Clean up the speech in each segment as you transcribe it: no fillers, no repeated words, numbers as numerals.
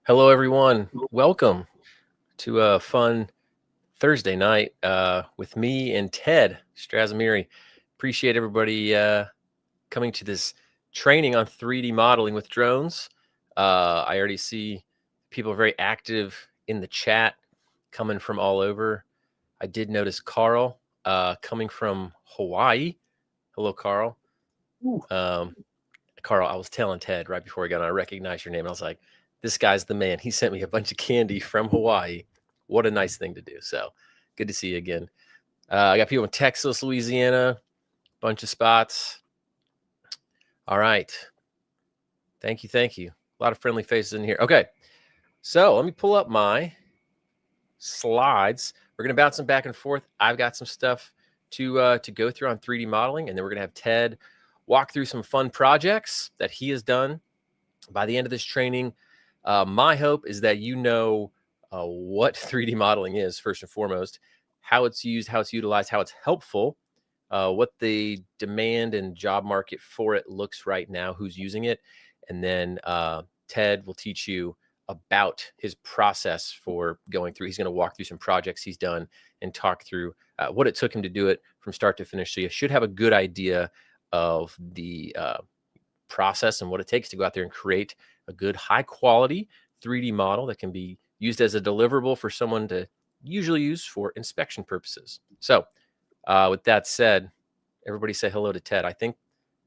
Hello, everyone. Welcome to a fun Thursday night with me and Ted Strazamiri. Appreciate everybody coming to this training on 3D modeling with drones. I already see people are very active in the chat, coming from all over. I did notice Carl coming from Hawaii. Hello, Carl. Carl, I was telling Ted right before we got on, I recognized your name. I was like, this guy's the man. He sent me a bunch of candy from Hawaii. What a nice thing to do. So good to see you again. I got people in Texas, Louisiana, bunch of spots. All right. Thank you. Thank you. A lot of friendly faces in here. Okay. So let me pull up my slides. We're going to bounce them back and forth. I've got some stuff to go through on 3D modeling, and then we're going to have Ted walk through some fun projects that he has done. By the end of this training, my hope is that you know what 3D modeling is, first and foremost, how it's used, how it's utilized, how it's helpful, what the demand and job market for it looks right now, who's using it. And then Ted will teach you about his process for going through. He's going to walk through some projects he's done and talk through what it took him to do it from start to finish. So you should have a good idea of the process and what it takes to go out there and create a good high quality 3D model that can be used as a deliverable for someone to usually use for inspection purposes. So with that said, everybody say hello to Ted. I think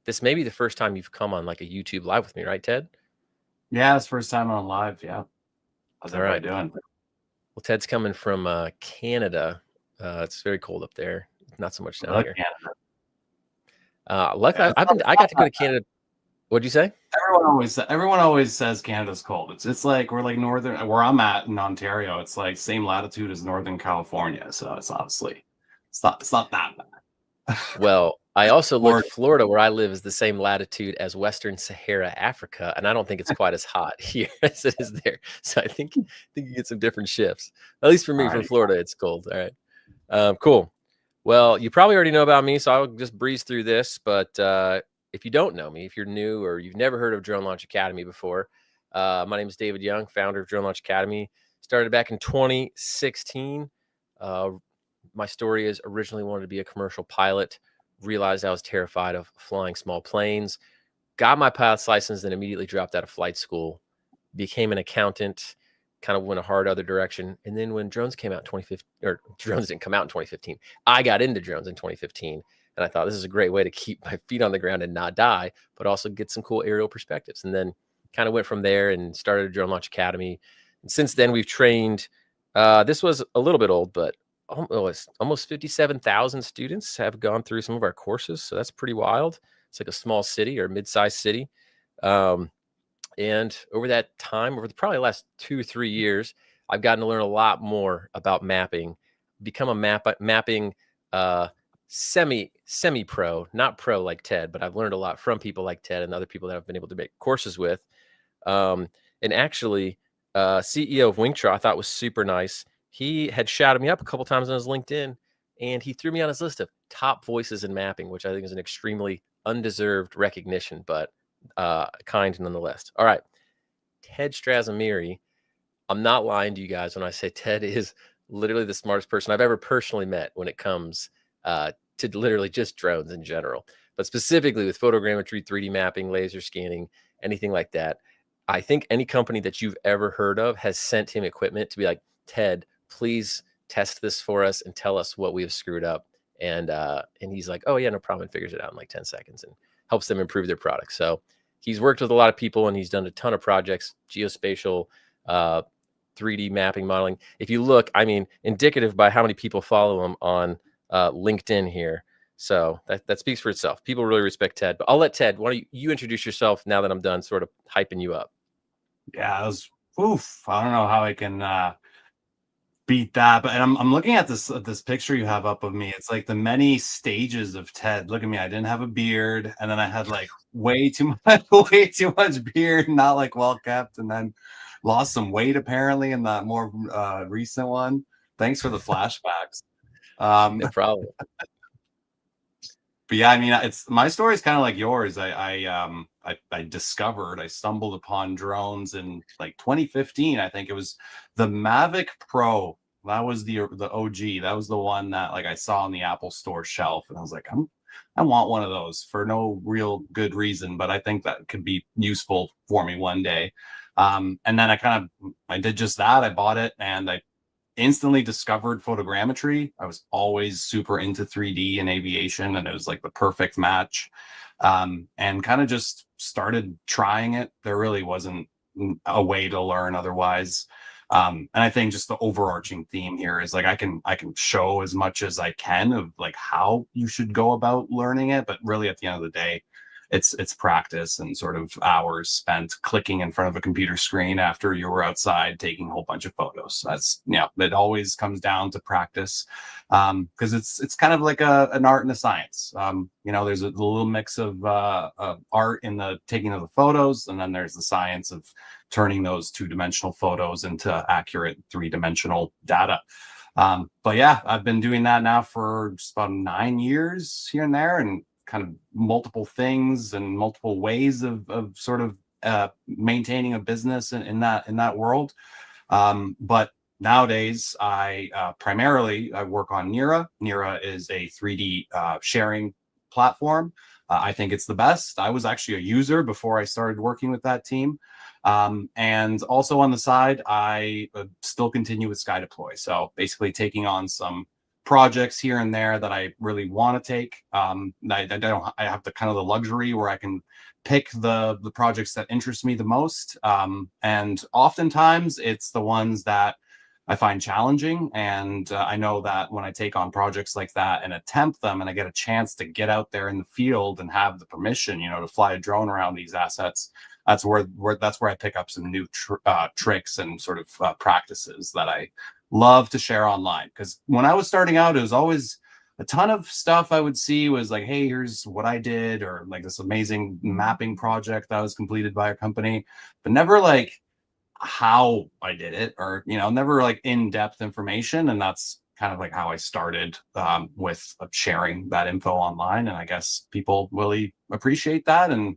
this may be the first time you've come on like a YouTube live with me, right, Ted? Yeah, it's first time on live. Yeah. How's All everybody right. doing? Well, Ted's coming from Canada. It's very cold up there. Not so much down here. Luckily, I got to go to Canada. What'd you say? Everyone always says Canada's cold. It's like we're like northern where I'm at in Ontario. It's like same latitude as Northern California. So it's honestly it's not that bad. Well, I also looked Florida, where I live, is the same latitude as Western Sahara, Africa, and I don't think it's quite as hot here as it is there. So I think you get some different shifts. At least for me, from Florida, it's cold. All right, cool. Well, you probably already know about me, so I'll just breeze through this. But if you don't know me, if you're new or you've never heard of Drone Launch Academy before, my name is David Young, founder of Drone Launch Academy. Started back in 2016. My story is originally wanted to be a commercial pilot, realized I was terrified of flying small planes, got my pilot's license, then immediately dropped out of flight school, became an accountant, kind of went a hard other direction. And then when drones came out in 2015, or drones didn't come out in 2015, I got into drones in 2015. And I thought this is a great way to keep my feet on the ground and not die, but also get some cool aerial perspectives. And then kind of went from there and started a Drone Launch Academy. And since then, we've trained, this was a little bit old, but almost 57,000 students have gone through some of our courses. So that's pretty wild. It's like a small city or mid-sized city. And over that time, over probably the last 2 or 3 years, I've gotten to learn a lot more about mapping, become a mapping semi-pro, not pro like Ted, but I've learned a lot from people like Ted and other people that I've been able to make courses with. And actually, CEO of Wingtra, I thought was super nice. He had shouted me up a couple times on his LinkedIn, and he threw me on his list of top voices in mapping, which I think is an extremely undeserved recognition, but kind nonetheless. All right, Ted Strazamiri. I'm not lying to you guys when I say Ted is literally the smartest person I've ever personally met when it comes to literally just drones in general, but specifically with photogrammetry, 3D mapping, laser scanning, anything like that. I think any company that you've ever heard of has sent him equipment to be like, Ted, please test this for us and tell us what we have screwed up. And he's like, oh yeah, no problem, and figures it out in like 10 seconds and helps them improve their product. So he's worked with a lot of people and he's done a ton of projects, geospatial, 3D mapping, modeling. If you look, I mean, indicative by how many people follow him on LinkedIn here. So that speaks for itself. People really respect Ted. But I'll let Ted, why don't you introduce yourself now that I'm done sort of hyping you up? Yeah, it was oof. I don't know how I can beat that, but I'm looking at this picture you have up of me. It's like the many stages of Ted. Look at me. I didn't have a beard, and then I had like way too much beard, not like well kept, and then lost some weight apparently in that more recent one. Thanks for the flashbacks. No problem. But yeah, I mean, it's my story is kind of like yours. I I stumbled upon drones in like 2015. I think it was the Mavic Pro. That was the OG. That was the one that like I saw on the Apple Store shelf, and I was like, I want one of those for no real good reason, but I think that could be useful for me one day. And then I did just that. I bought it, and I instantly discovered photogrammetry. I was always super into 3D and aviation, and it was like the perfect match. And kind of just started trying it. There really wasn't a way to learn otherwise. And I think just the overarching theme here is like I can show as much as I can of like how you should go about learning it, but really at the end of the day, it's practice and sort of hours spent clicking in front of a computer screen after you were outside taking a whole bunch of photos. That's, you know, it always comes down to practice, because it's kind of like an art and a science. You know, there's a little mix of art in the taking of the photos, and then there's the science of turning those two-dimensional photos into accurate three-dimensional data. But yeah, I've been doing that now for just about 9 years here and there, and kind of multiple things and multiple ways of sort of maintaining a business in that world. But nowadays, I primarily work on Nira. Nira is a 3D sharing platform. I think it's the best. I was actually a user before I started working with that team. And also on the side, I still continue with Sky Deploy. So basically taking on some projects here and there that I really want to take. I have the kind of the luxury where I can pick the projects that interest me the most. And oftentimes it's the ones that I find challenging. And I know that when I take on projects like that and attempt them, and I get a chance to get out there in the field and have the permission, you know, to fly a drone around these assets, that's where I pick up some new tricks and sort of practices that I love to share online. Because when I was starting out, it was always a ton of stuff I would see was like, hey, here's what I did, or like this amazing mapping project that was completed by a company, but never like how I did it, or, you know, never like in-depth information. And that's kind of like how I started with sharing that info online. And I guess people really appreciate that, and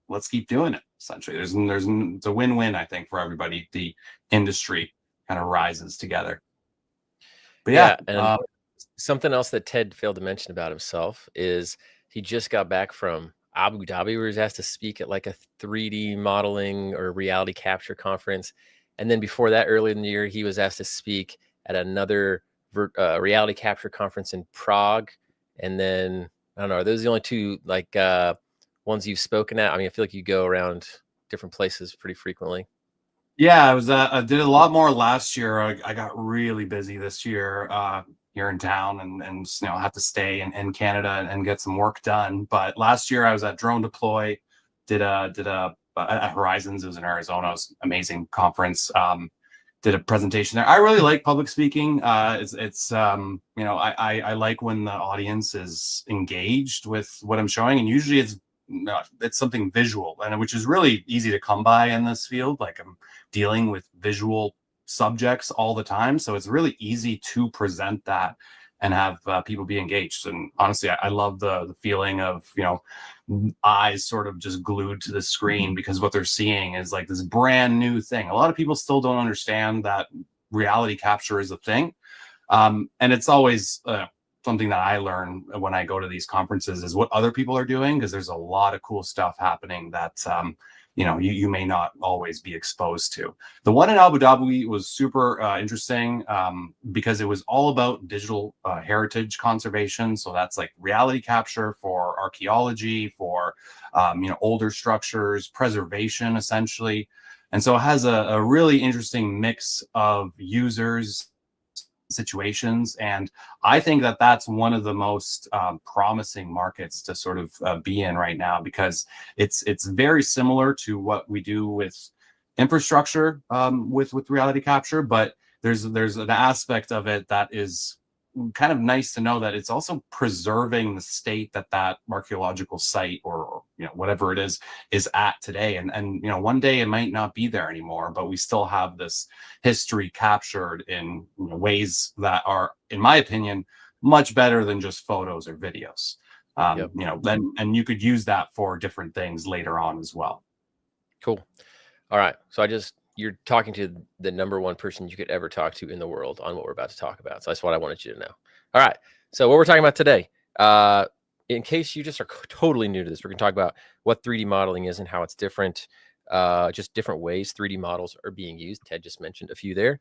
let's keep doing it. Essentially, it's a win-win, I think, for everybody. The industry kind of rises together. But Yeah, and something else that Ted failed to mention about himself is he just got back from Abu Dhabi, where he was asked to speak at like a 3D modeling or reality capture conference. And then before that, earlier in the year, he was asked to speak at another reality capture conference in Prague. And then, I don't know, are those the only two like ones you've spoken at? I mean, I feel like you go around different places pretty frequently. yeah, I did a lot more last year. I got really busy this year here in town, and you know, have to stay in Canada and get some work done. But last year I was at Drone Deploy, did a at Horizons. It was in Arizona. It was an amazing conference. Did a presentation there. I really like public speaking. It's you know, I like when the audience is engaged with what I'm showing, and usually it's something visual, and which is really easy to come by in this field. Like, I'm dealing with visual subjects all the time, so it's really easy to present that and have people be engaged. And honestly, I love the feeling of, you know, eyes sort of just glued to the screen, because what they're seeing is like this brand new thing. A lot of people still don't understand that reality capture is a thing, and it's always something that I learn when I go to these conferences is what other people are doing, because there's a lot of cool stuff happening that you know, you may not always be exposed to. The one in Abu Dhabi was super interesting because it was all about digital heritage conservation. So that's like reality capture for archaeology, for you know, older structures, preservation, essentially. And so it has a really interesting mix of users, situations, and I think that that's one of the most promising markets to sort of be in right now, because it's very similar to what we do with infrastructure with reality capture, but there's an aspect of it that is kind of nice to know, that it's also preserving the state that that archaeological site, or you know, whatever it is at today. And you know, one day it might not be there anymore, but we still have this history captured in, you know, ways that are, in my opinion, much better than just photos or videos. Yep. You know, then, and you could use that for different things later on as well. Cool. All right. So you're talking to the number one person you could ever talk to in the world on what we're about to talk about. So that's what I wanted you to know. All right. So what we're talking about today, in case you just are totally new to this, we're going to talk about what 3D modeling is and how it's different, just different ways 3D models are being used. Ted just mentioned a few there.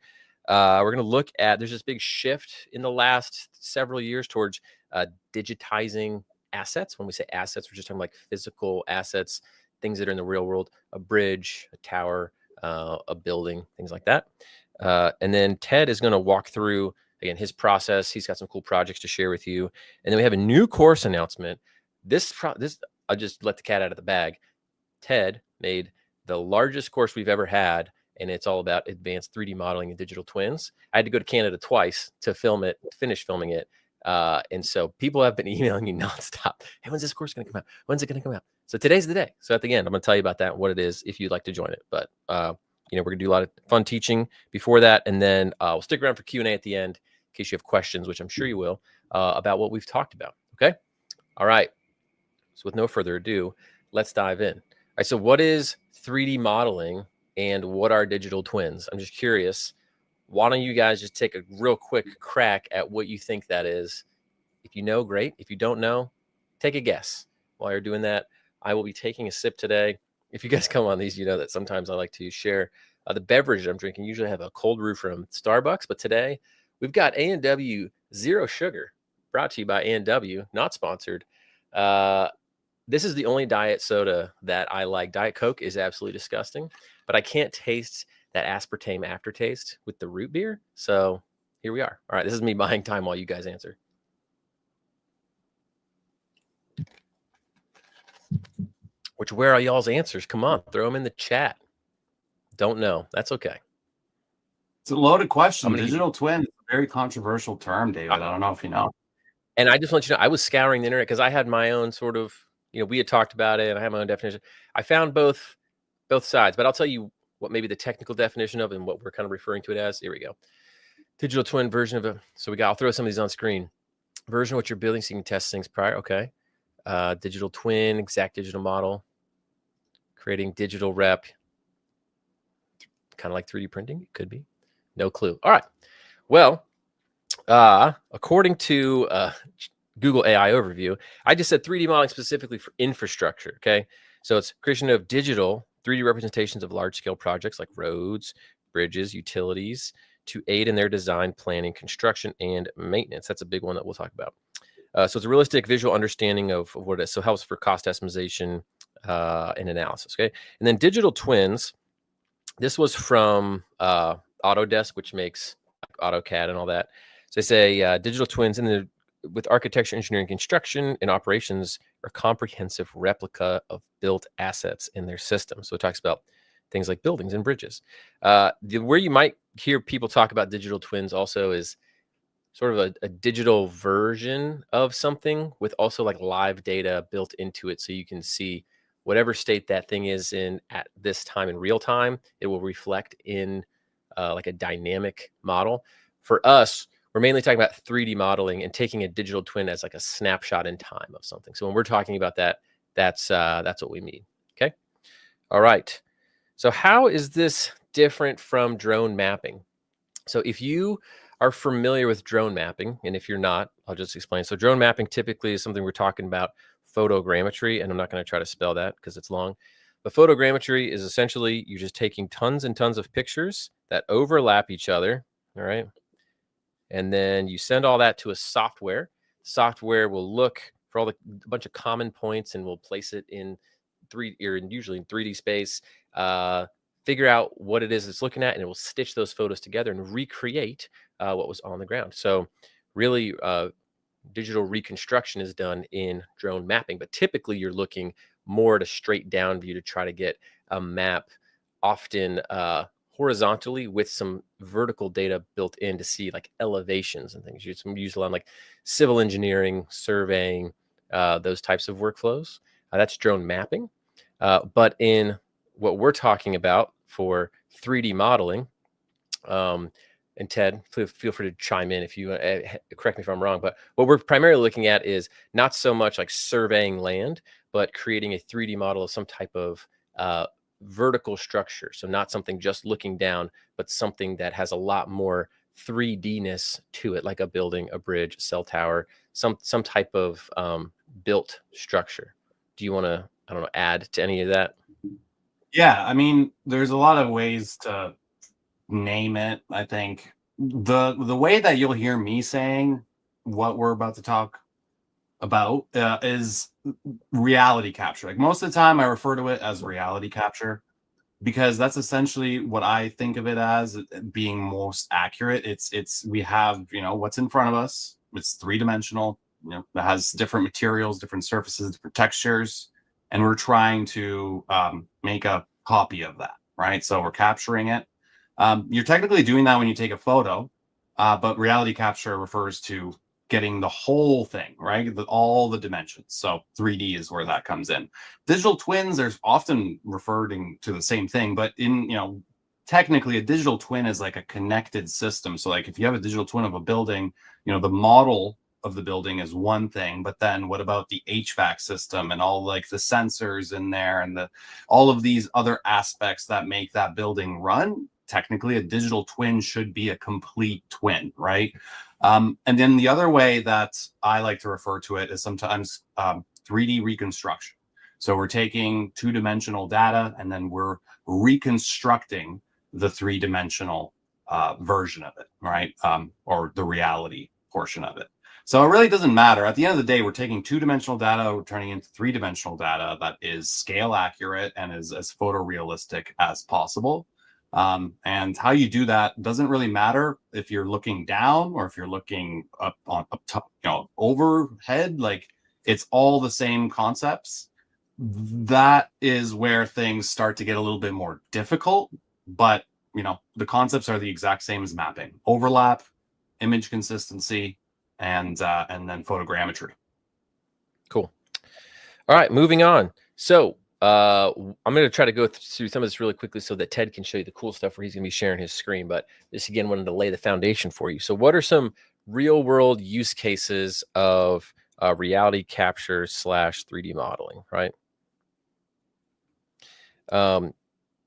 We're going to look at, there's this big shift in the last several years towards digitizing assets. When we say assets, we're just talking like physical assets, things that are in the real world, a bridge, a tower, a building, things like that. And then Ted is going to walk through, again, his process. He's got some cool projects to share with you. And then we have a new course announcement. This I'll just let the cat out of the bag. Ted made the largest course we've ever had, and it's all about advanced 3D modeling and digital twins. I had to go to Canada twice to finish filming it. And so people have been emailing me nonstop. Hey, when's this course going to come out? When's it going to come out? So today's the day. So at the end, I'm going to tell you about that, what it is, if you'd like to join it. But, you know, we're going to do a lot of fun teaching before that. And then we'll stick around for Q&A at the end in case you have questions, which I'm sure you will, about what we've talked about. Okay. All right. So with no further ado, let's dive in. All right. So what is 3D modeling and what are digital twins? I'm just curious. Why don't you guys just take a real quick crack at what you think that is? If you know, great. If you don't know, take a guess. While you're doing that, I will be taking a sip today. If you guys come on these, you know that sometimes I like to share the beverage I'm drinking. Usually I have a cold brew from Starbucks, but today we've got A&W Zero Sugar, brought to you by A&W, not sponsored. This is the only diet soda that I like. Diet Coke is absolutely disgusting, but I can't taste that aspartame aftertaste with the root beer. So here we are. All right, this is me buying time while you guys answer. Where are y'all's answers? Come on, throw them in the chat. Don't know. That's okay. It's a loaded question. Digital twin is a very controversial term, David. I don't know if you know. And I just want you to know, I was scouring the internet because I had my own sort of, you know, we had talked about it and I had my own definition. I found both sides, but I'll tell you what maybe the technical definition of and what we're kind of referring to it as. Here we go. Digital twin version of I'll throw some of these on screen. Version of what you're building so you can test things prior. Okay. Digital twin, exact digital model, creating digital rep, kind of like 3D printing. It could be. No clue. All right. Well, according to Google AI overview, I just said 3D modeling specifically for infrastructure. Okay. So it's creation of digital 3D representations of large scale projects like roads, bridges, utilities to aid in their design, planning, construction, and maintenance. That's a big one that we'll talk about. So it's a realistic visual understanding of what it is. So it helps for cost estimation and analysis. Okay. And then digital twins. This was from Autodesk, which makes AutoCAD and all that. So they say digital twins with architecture, engineering, construction, and operations are comprehensive replica of built assets in their system. So it talks about things like buildings and bridges. Where you might hear people talk about digital twins also is sort of a digital version of something with also like live data built into it. So you can see whatever state that thing is in at this time in real time, it will reflect in like a dynamic model. For us, we're mainly talking about 3D modeling and taking a digital twin as like a snapshot in time of something. So when we're talking about that, that's what we mean. Okay. All right. So how is this different from drone mapping? So if you are familiar with drone mapping, and if you're not, I'll just explain. So drone mapping typically is something we're talking about photogrammetry, and I'm not going to try to spell that because it's long. But photogrammetry is essentially you're just taking tons and tons of pictures that overlap each other, all right? And then you send all that to a software. Software will look for a bunch of common points and will place it in usually in 3D space, figure out what it is it's looking at, and it will stitch those photos together and recreate what was on the ground. So really, digital reconstruction is done in drone mapping, but typically you're looking more at a straight down view to try to get a map, often horizontally with some vertical data built in to see like elevations and things. You use a lot like civil engineering, surveying, those types of workflows. That's drone mapping. But in what we're talking about for 3D modeling, and Ted, feel free to chime in if you correct me if I'm wrong. But what we're primarily looking at is not so much like surveying land, but creating a 3D model of some type of vertical structure. So not something just looking down, but something that has a lot more 3D-ness to it, like a building, a bridge, a cell tower, some type of built structure. Do you want to, I don't know, add to any of that? Yeah, I mean, there's a lot of ways to name it. I think the way that you'll hear me saying what we're about to talk about is reality capture. Like most of the time, I refer to it as reality capture because that's essentially what I think of it as being most accurate. It's we have, you know, what's in front of us. It's three-dimensional. You know, it has different materials, different surfaces, different textures, and we're trying to make a copy of that, right? So we're capturing it. You're technically doing that when you take a photo, but reality capture refers to getting the whole thing, right? All the dimensions. So 3D is where that comes in. Digital twins, there's often referring to the same thing, but in, you know, technically a digital twin is like a connected system. So like if you have a digital twin of a building, you know, the model of the building is one thing, but then what about the HVAC system and all like the sensors in there and all of these other aspects that make that building run? Technically, a digital twin should be a complete twin, right? And then the other way that I like to refer to it is sometimes 3D reconstruction. So we're taking two-dimensional data and then we're reconstructing the three-dimensional version of it, right? Or the reality portion of it. So it really doesn't matter. At the end of the day, we're taking two-dimensional data, we're turning into three-dimensional data that is scale accurate and is as photorealistic as possible. And how you do that doesn't really matter if you're looking down or if you're looking up top, you know, overhead. Like it's all the same concepts. That is where things start to get a little bit more difficult, but you know, the concepts are the exact same as mapping: overlap, image consistency, and then photogrammetry. Cool. All right, moving on. So I'm going to try to go through some of this really quickly so that Ted can show you the cool stuff where he's going to be sharing his screen. But this, again, wanted to lay the foundation for you. So what are some real world use cases of reality capture / 3D modeling, right? I'm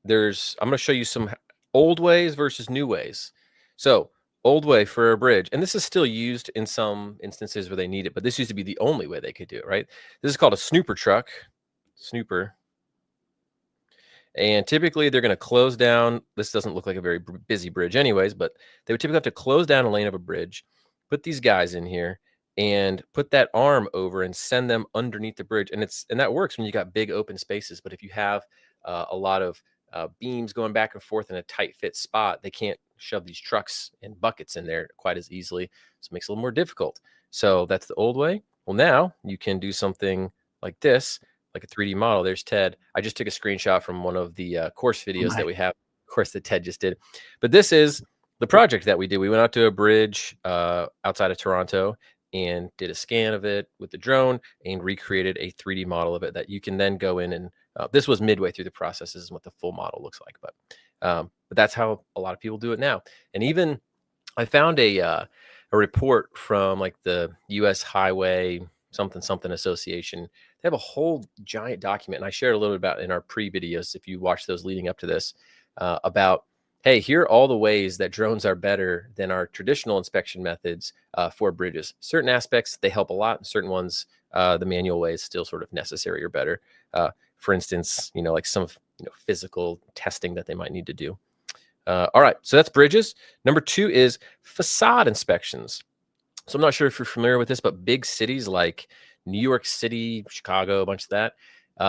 going to show you some old ways versus new ways. So old way for a bridge, and this is still used in some instances where they need it, but this used to be the only way they could do it, right? This is called a snooper truck. Snooper. And typically they're going to close down. This doesn't look like a very busy bridge anyways, but they would typically have to close down a lane of a bridge, put these guys in here and put that arm over and send them underneath the bridge. And that works when you got big open spaces. But if you have a lot of beams going back and forth in a tight fit spot, they can't shove these trucks and buckets in there quite as easily. So it makes it a little more difficult. So that's the old way. Well, now you can do something like this, like a 3D model. There's Ted. I just took a screenshot from one of the course videos that we have, of course, that Ted just did. But this is the project that we did. We went out to a bridge outside of Toronto and did a scan of it with the drone and recreated a 3D model of it that you can then go in and this was midway through the process. This is what the full model looks like. But that's how a lot of people do it now. And even I found a report from like the U.S. Highway something Association. They have a whole giant document, and I shared a little bit about in our pre-videos, if you watch those leading up to this, about, hey, here are all the ways that drones are better than our traditional inspection methods for bridges. Certain aspects, they help a lot, and certain ones, the manual way is still sort of necessary or better. For instance, you know, like some physical testing that they might need to do. All right, so that's bridges. Number 2 is facade inspections. So I'm not sure if you're familiar with this, but big cities like New York City, Chicago, a bunch of that,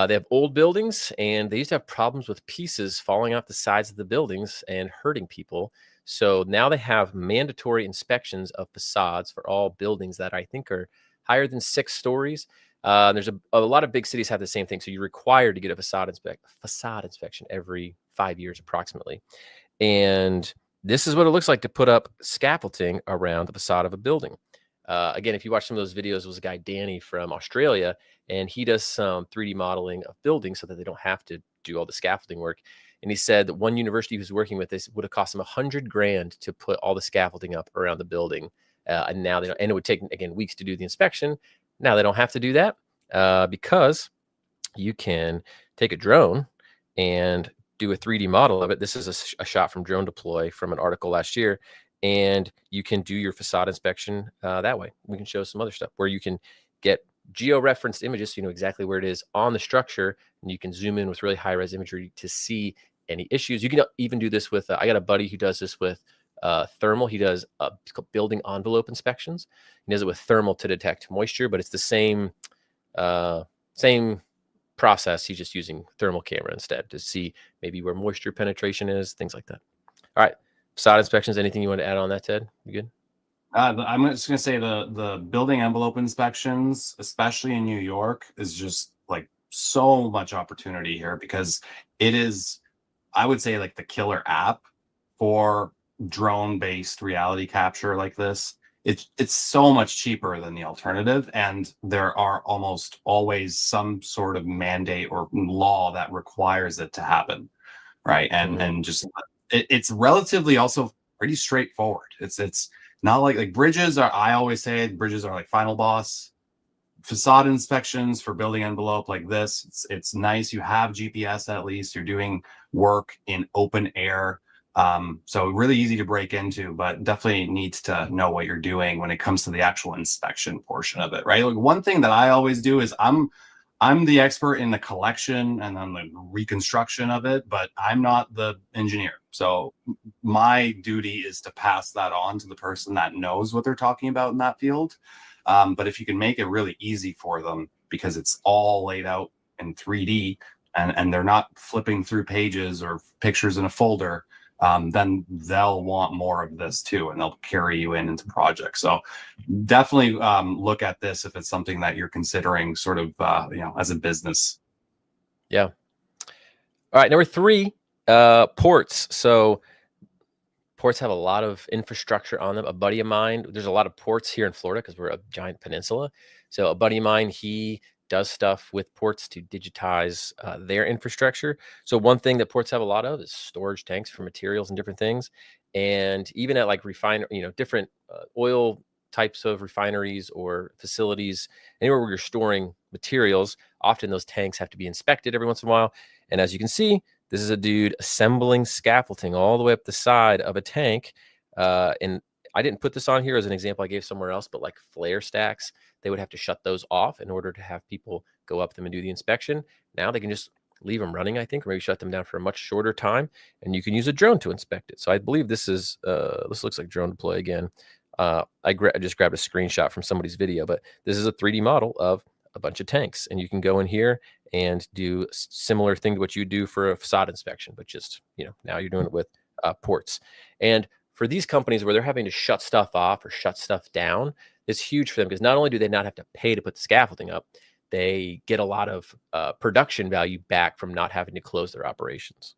they have old buildings, and they used to have problems with pieces falling off the sides of the buildings and hurting people. So now they have mandatory inspections of facades for all buildings that I think are higher than 6 stories. There's a lot of big cities have the same thing. So you're required to get a facade inspection every 5 years approximately. And this is what it looks like to put up scaffolding around the facade of a building. Again, if you watch some of those videos, it was a guy, Danny from Australia, and he does some 3D modeling of buildings so that they don't have to do all the scaffolding work. And he said that one university he was working with, this would have cost him $100,000 to put all the scaffolding up around the building. And now they don't, and it would take, again, weeks to do the inspection. Now they don't have to do that because you can take a drone and do a 3D model of it. This is a shot from Drone Deploy from an article last year. And you can do your facade inspection that way. We can show some other stuff where you can get geo-referenced images, so you know exactly where it is on the structure, and you can zoom in with really high-res imagery to see any issues. You can even do this with, I got a buddy who does this with thermal. He does building envelope inspections. He does it with thermal to detect moisture, but it's the same process. He's just using thermal camera instead to see maybe where moisture penetration is, things like that. All right, facade inspections. Anything you want to add on that, Ted? You good? I'm just gonna say the building envelope inspections, especially in New York, is just like so much opportunity here because it is, I would say, like the killer app for drone-based reality capture like this. It's so much cheaper than the alternative, and there are almost always some sort of mandate or law that requires it to happen, right? And just it's relatively also pretty straightforward. It's not like bridges are, I always say bridges are like final boss. Facade inspections for building envelope like this, it's nice. You have GPS, at least you're doing work in open air. So really easy to break into, but definitely needs to know what you're doing when it comes to the actual inspection portion of it, right? Like one thing that I always do is I'm the expert in the collection and then the reconstruction of it, but I'm not the engineer. So my duty is to pass that on to the person that knows what they're talking about in that field. But if you can make it really easy for them because it's all laid out in 3D and they're not flipping through pages or pictures in a folder, then they'll want more of this too, and they'll carry you into projects. So definitely look at this if it's something that you're considering sort of, as a business. Yeah. All right. Number 3, ports. So ports have a lot of infrastructure on them. A buddy of mine, there's a lot of ports here in Florida because we're a giant peninsula. So a buddy of mine, he does stuff with ports to digitize their infrastructure. So one thing that ports have a lot of is storage tanks for materials and different things. And even at like different oil types of refineries or facilities, anywhere where you're storing materials, often those tanks have to be inspected every once in a while. And as you can see, this is a dude assembling scaffolding all the way up the side of a tank. And I didn't put this on here as an example I gave somewhere else, but like flare stacks, they would have to shut those off in order to have people go up them and do the inspection. Now they can just leave them running, I think, or maybe shut them down for a much shorter time, and you can use a drone to inspect it. So I believe this is, this looks like Drone Deploy again. I just grabbed a screenshot from somebody's video, but this is a 3D model of a bunch of tanks, and you can go in here and do similar thing to what you do for a facade inspection, but just, now you're doing it with ports. And for these companies where they're having to shut stuff off or shut stuff down, it's huge for them because not only do they not have to pay to put the scaffolding up, they get a lot of production value back from not having to close their operations.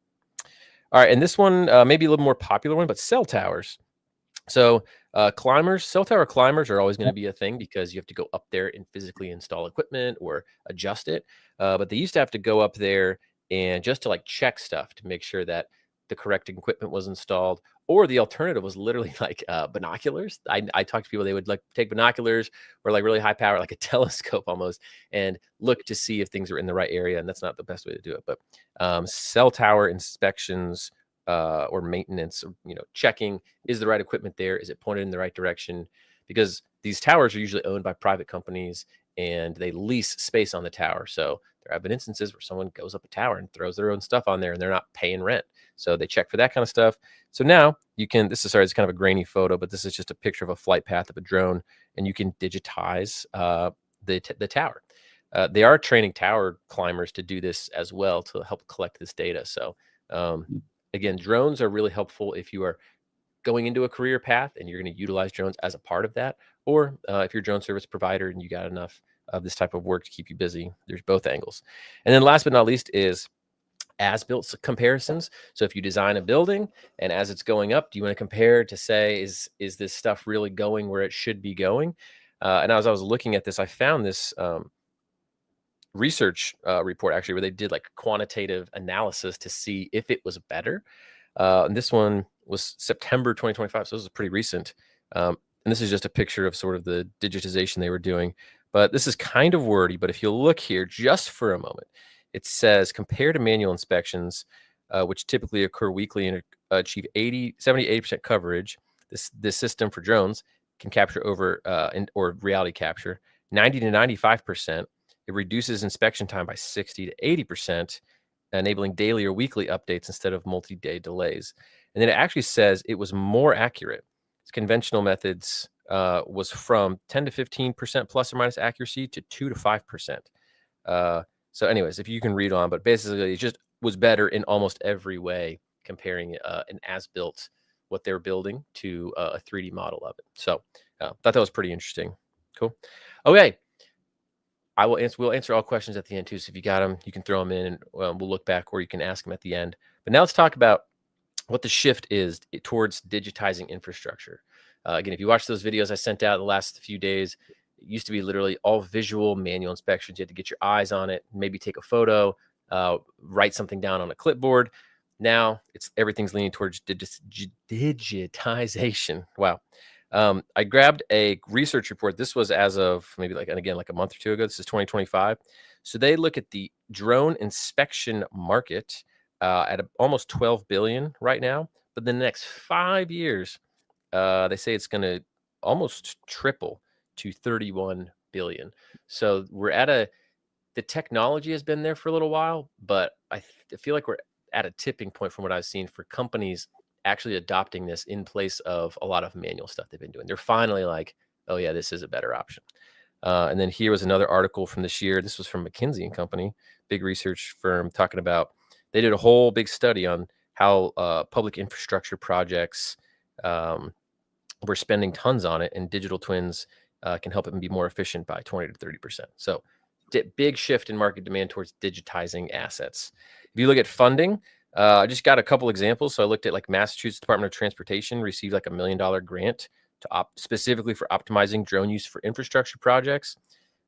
All right, and this one maybe a little more popular one, but cell towers. So cell tower climbers are always going to be a thing because you have to go up there and physically install equipment or adjust it. But they used to have to go up there and just to like check stuff to make sure that the correct equipment was installed, or the alternative was literally like binoculars. I talked to people, they would like take binoculars or like really high power, like a telescope almost, and look to see if things are in the right area. And that's not the best way to do it. But cell tower inspections or maintenance, checking, is the right equipment there? Is it pointed in the right direction? Because these towers are usually owned by private companies and they lease space on the tower. So there have been instances where someone goes up a tower and throws their own stuff on there and they're not paying rent. So they check for that kind of stuff. So now you can, it's kind of a grainy photo, but this is just a picture of a flight path of a drone, and you can digitize the tower. They are training tower climbers to do this as well to help collect this data. So again, drones are really helpful if you are going into a career path and you're going to utilize drones as a part of that, or if you're a drone service provider and you got enough of this type of work to keep you busy. There's both angles. And then last but not least is as-built comparisons. So if you design a building and as it's going up, do you want to compare to say, is this stuff really going where it should be going? And as I was looking at this, I found this research report actually where they did like quantitative analysis to see if it was better. And this one was September 2025, so this is pretty recent. And this is just a picture of sort of the digitization they were doing. But this is kind of wordy, but if you look here just for a moment, it says compared to manual inspections, which typically occur weekly and achieve 70-80% coverage, this system for drones can capture over or reality capture 90 to 95%. It reduces inspection time by 60 to 80%, enabling daily or weekly updates instead of multi-day delays. And then it actually says it was more accurate. Its conventional methods was from 10 to 15% plus or minus accuracy to 2 to 5%. So anyways, if you can read on, but basically it just was better in almost every way, comparing an as-built, what they're building, to a 3D model of it. So thought that was pretty interesting. Cool. Okay. We'll answer all questions at the end too. So if you got them, you can throw them in and we'll look back, or you can ask them at the end. But now let's talk about what the shift is towards digitizing infrastructure. Again, if you watch those videos I sent out the last few days, it used to be literally all visual manual inspections. You had to get your eyes on it, maybe take a photo, write something down on a clipboard. Now everything's leaning towards digitization. Wow. I grabbed a research report. This was as of maybe like a month or two ago. This is 2025. So they look at the drone inspection market at almost 12 billion right now. But the next 5 years, they say it's going to almost triple to 31 billion. So we're the technology has been there for a little while, but I feel like we're at a tipping point from what I've seen for companies actually adopting this in place of a lot of manual stuff they've been doing. They're finally like, oh yeah, this is a better option. And then here was another article from this year. This was from McKinsey & Company, big research firm, talking about, they did a whole big study on how public infrastructure projects we're spending tons on it, and digital twins can help it be more efficient by 20 to 30%. So big shift in market demand towards digitizing assets. If you look at funding, I just got a couple examples. So I looked at like Massachusetts Department of Transportation received like $1 million grant to specifically for optimizing drone use for infrastructure projects.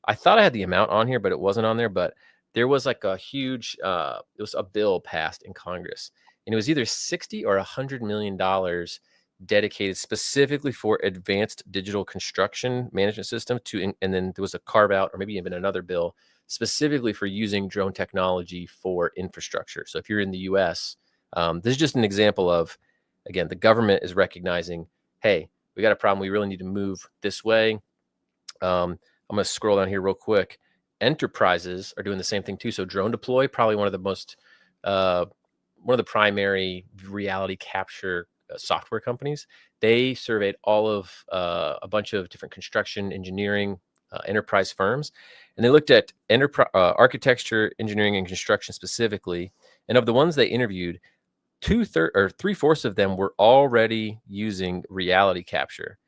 I thought I had the amount on here, but it wasn't on there. But there was like a huge, it was a bill passed in Congress, and it was either 60 or $100 million dedicated specifically for advanced digital construction management system and then there was a carve out, or maybe even another bill specifically for using drone technology for infrastructure. So if you're in the US, this is just an example of, again, the government is recognizing, hey, we got a problem. We really need to move this way. I'm going to scroll down here real quick. Enterprises are doing the same thing too. So Drone Deploy, probably one of the primary reality capture software companies. They surveyed all of a bunch of different construction, engineering, enterprise firms, and they looked at architecture, engineering, and construction specifically. And of the ones they interviewed, 3/4 of them were already using reality capture,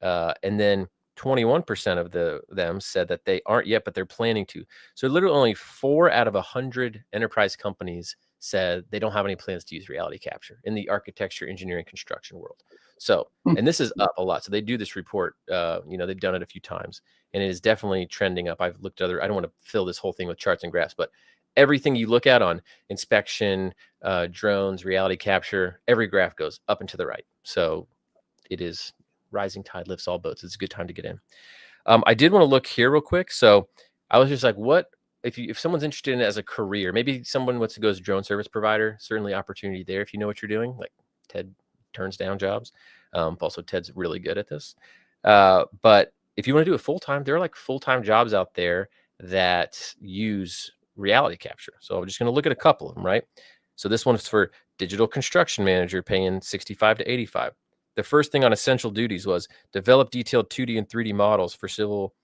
and then 21% of them said that they aren't yet, but they're planning to. So literally only 4 out of 100 enterprise companies said they don't have any plans to use reality capture in the architecture, engineering, construction world. So, and this is up a lot. So they do this report, they've done it a few times, and it is definitely trending up. I've looked at I don't want to fill this whole thing with charts and graphs, but everything you look at on inspection, drones, reality capture, every graph goes up and to the right. So it is rising tide lifts all boats. It's a good time to get in. I did want to look here real quick. So I was just like, what if someone's interested in it as a career, maybe someone wants to go as a drone service provider, certainly opportunity there if you know what you're doing. Like Ted turns down jobs. Also, Ted's really good at this. But if you want to do it full-time, there are like full-time jobs out there that use reality capture. So I'm just going to look at a couple of them, right? So this one's for digital construction manager, paying 65 to 85. The first thing on essential duties was develop detailed 2D and 3D models for civil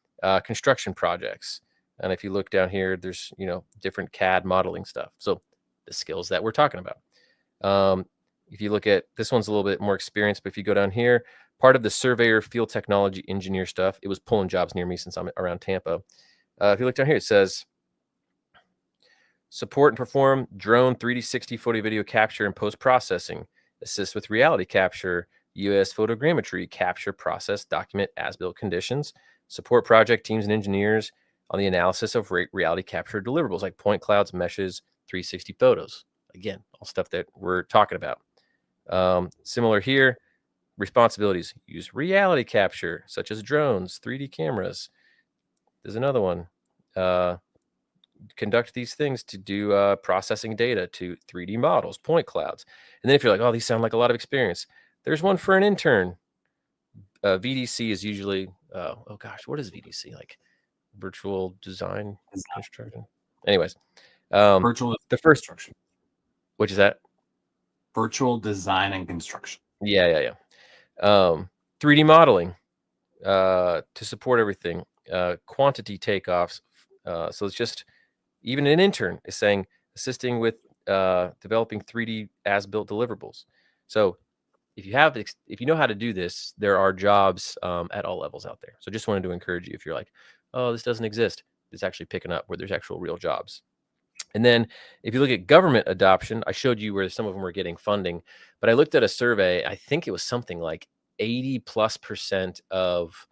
construction projects. And if you look down here, there's, different CAD modeling stuff. So the skills that we're talking about. If you look at this one's a little bit more experienced, but if you go down here, part of the surveyor, field technology engineer stuff, it was pulling jobs near me since I'm around Tampa. If you look down here, it says support and perform drone 360 photo video capture and post-processing, assist with reality capture, US photogrammetry, capture, process, document as-built conditions, support project teams and engineers, on the analysis of reality capture deliverables like point clouds, meshes, 360 photos. Again, all stuff that we're talking about. Similar here, responsibilities. Use reality capture, such as drones, 3D cameras. There's another one. Conduct these things to do processing data to 3D models, point clouds. And then if you're like, oh, these sound like a lot of experience, there's one for an intern. VDC is usually, oh gosh, what is VDC? Like virtual design construction. Anyways, Virtual the first construction. Which is that? Virtual design and construction. Yeah. 3D modeling to support everything. Quantity takeoffs. So it's just even an intern is saying assisting with developing 3D as-built deliverables. So if you know how to do this, there are jobs at all levels out there. So just wanted to encourage you, if you're like, oh, this doesn't exist, it's actually picking up where there's actual real jobs. And then if you look at government adoption, I showed you where some of them were getting funding, but I looked at a survey. I think it was something like 80+% of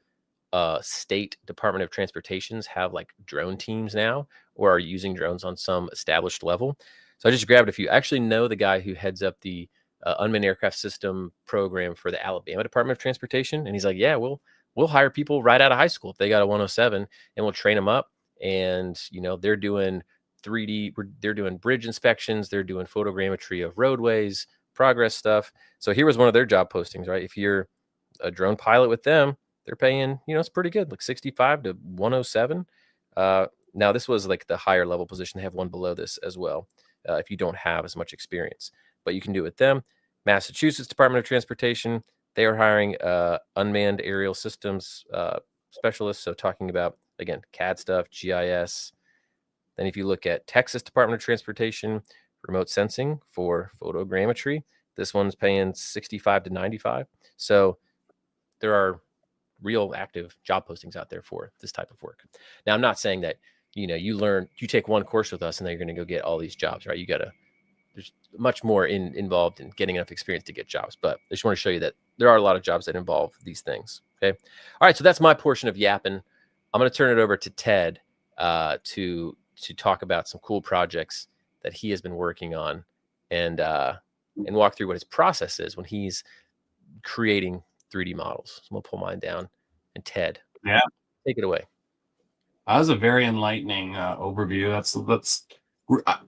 state Department of Transportations have like drone teams now, or are using drones on some established level. So I just grabbed a few. I actually know the guy who heads up the unmanned aircraft system program for the Alabama Department of Transportation, and he's like, yeah, we'll hire people right out of high school if they got a 107, and we'll train them up. And they're doing 3D, they're doing bridge inspections, they're doing photogrammetry of roadways, progress stuff. So here was one of their job postings, right? If you're a drone pilot with them, they're paying, it's pretty good, like 65 to 107. Now this was like the higher level position. They have one below this as well, if you don't have as much experience, but you can do it with them. Massachusetts Department of Transportation, they are hiring unmanned aerial systems specialists. So talking about, again, CAD stuff, GIS. Then if you look at Texas Department of Transportation, remote sensing for photogrammetry, this one's paying 65 to 95. So there are real active job postings out there for this type of work. Now, I'm not saying that, you take one course with us and then you're going to go get all these jobs, right? There's much more involved in getting enough experience to get jobs, but I just want to show you that there are a lot of jobs that involve these things. Okay. All right. So that's my portion of yapping. I'm going to turn it over to Ted to talk about some cool projects that he has been working on and walk through what his process is when he's creating 3D models. So I'm gonna pull mine down, and Ted, take it away. That was a very enlightening overview. That's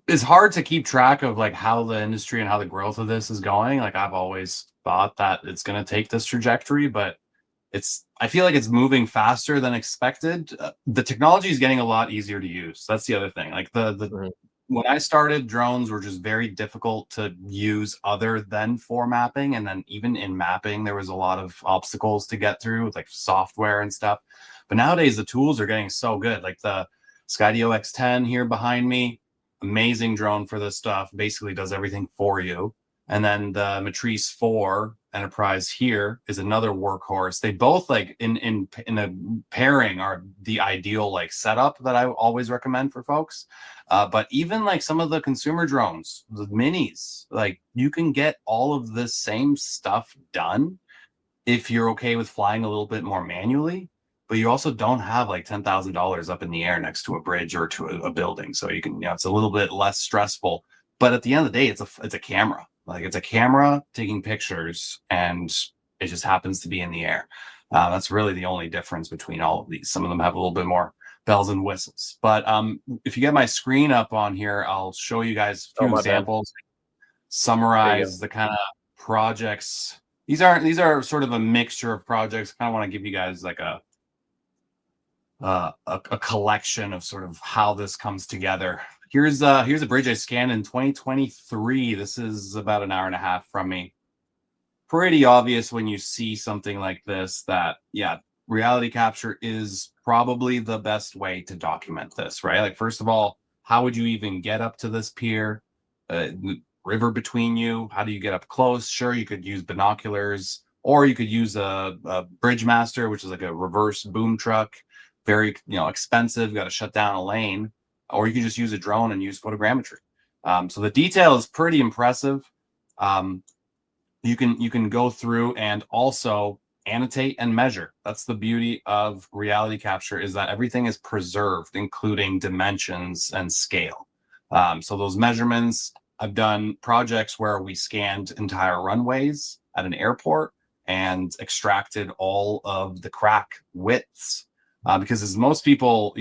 it's hard to keep track of like how the industry and how the growth of this is going. Like I've always thought that it's going to take this trajectory, but I feel like it's moving faster than expected. The technology is getting a lot easier to use. That's the other thing. Like when I started, drones were just very difficult to use other than for mapping. And then even in mapping, there was a lot of obstacles to get through with like software and stuff. But nowadays the tools are getting so good. Like the Skydio X10 here behind me, amazing drone for this stuff, basically does everything for you. And then the Matrice 4 Enterprise here is another workhorse. They both like in a pairing are the ideal like setup that I always recommend for folks. But even like some of the consumer drones, the minis, like you can get all of this same stuff done if you're okay with flying a little bit more manually. But you also don't have like $10,000 up in the air next to a bridge or to a building, so you can, it's a little bit less stressful. But at the end of the day, it's a camera. Like it's a camera taking pictures, and it just happens to be in the air. That's really the only difference between all of these. Some of them have a little bit more bells and whistles. But if you get my screen up on here, I'll show you guys a few examples. Summarize the kind of projects. These are sort of a mixture of projects. I kind of want to give you guys like a collection of sort of how this comes together. Here's a bridge I scanned in 2023. This is about an hour and a half from me. Pretty obvious when you see something like this that, reality capture is probably the best way to document this, right? Like, first of all, how would you even get up to this pier? River between you. How do you get up close? Sure, you could use binoculars, or you could use a bridge master, which is like a reverse boom truck. Very, expensive, got to shut down a lane, or you can just use a drone and use photogrammetry. So the detail is pretty impressive. You can go through and also annotate and measure. That's the beauty of reality capture, is that everything is preserved, including dimensions and scale. So those measurements, I've done projects where we scanned entire runways at an airport and extracted all of the crack widths. Because as most people,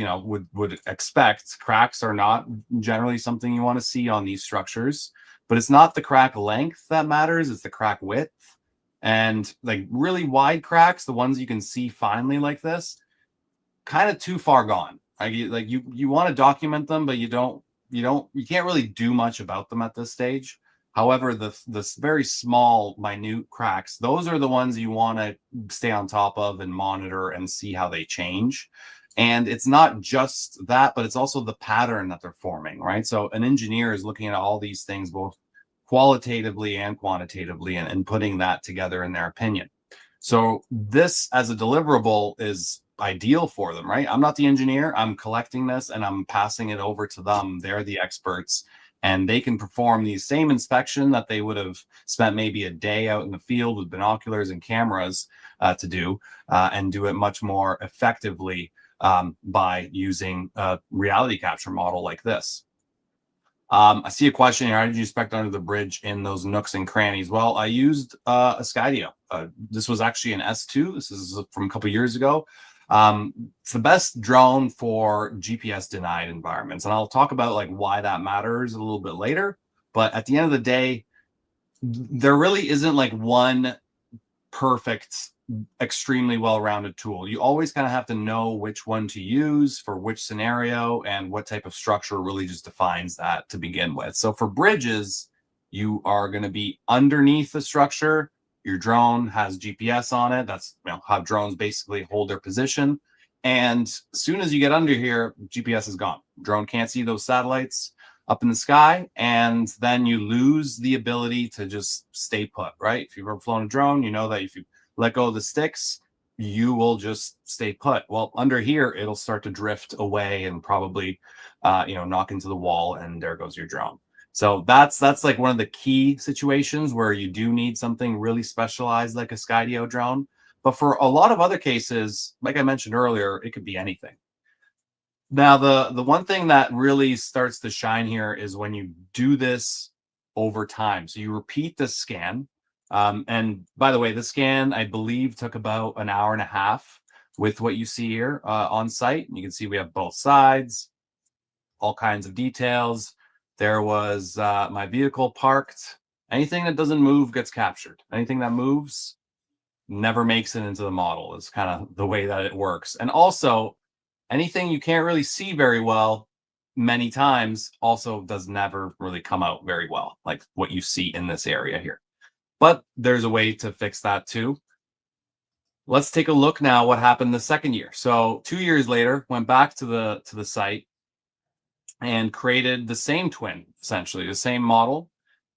would expect, cracks are not generally something you want to see on these structures, but it's not the crack length that matters, it's the crack width. And like really wide cracks, the ones you can see finely like this, kind of too far gone. Like you want to document them, but you can't really do much about them at this stage. However, the very small, minute cracks, those are the ones you want to stay on top of and monitor and see how they change. And it's not just that, but it's also the pattern that they're forming, right? So an engineer is looking at all these things, both qualitatively and quantitatively, and putting that together in their opinion. So this as a deliverable is ideal for them, right? I'm not the engineer. I'm collecting this and I'm passing it over to them. They're the experts, and they can perform the same inspection that they would have spent maybe a day out in the field with binoculars and cameras to do, and do it much more effectively by using a reality capture model like this. I see a question here. How did you inspect under the bridge in those nooks and crannies? Well, I used a Skydio. This was actually an S2. This is from a couple years ago. It's the best drone for GPS denied environments. And I'll talk about like why that matters a little bit later. But at the end of the day, there really isn't like one perfect, extremely well-rounded tool. You always kind of have to know which one to use for which scenario, and what type of structure really just defines that to begin with. So for bridges, you are going to be underneath the structure. Your drone has GPS on it. That's how drones basically hold their position. And as soon as you get under here, GPS is gone. Drone can't see those satellites up in the sky, and then you lose the ability to just stay put, right? If you've ever flown a drone, you know that if you let go of the sticks, you will just stay put. Well, under here, it'll start to drift away and probably, knock into the wall, and there goes your drone. So that's like one of the key situations where you do need something really specialized like a Skydio drone. But for a lot of other cases, like I mentioned earlier, it could be anything. Now, the one thing that really starts to shine here is when you do this over time. So you repeat the scan. And by the way, the scan, I believe, took about an hour and a half with what you see here on site. And you can see we have both sides, all kinds of details. There was my vehicle parked. Anything that doesn't move gets captured. Anything that moves never makes it into the model. Is kind of the way that it works. And also, anything you can't really see very well many times also does never really come out very well, like what you see in this area here. But there's a way to fix that too. Let's take a look now what happened the second year. So 2 years later, went back to the site and created the same twin, essentially the same model.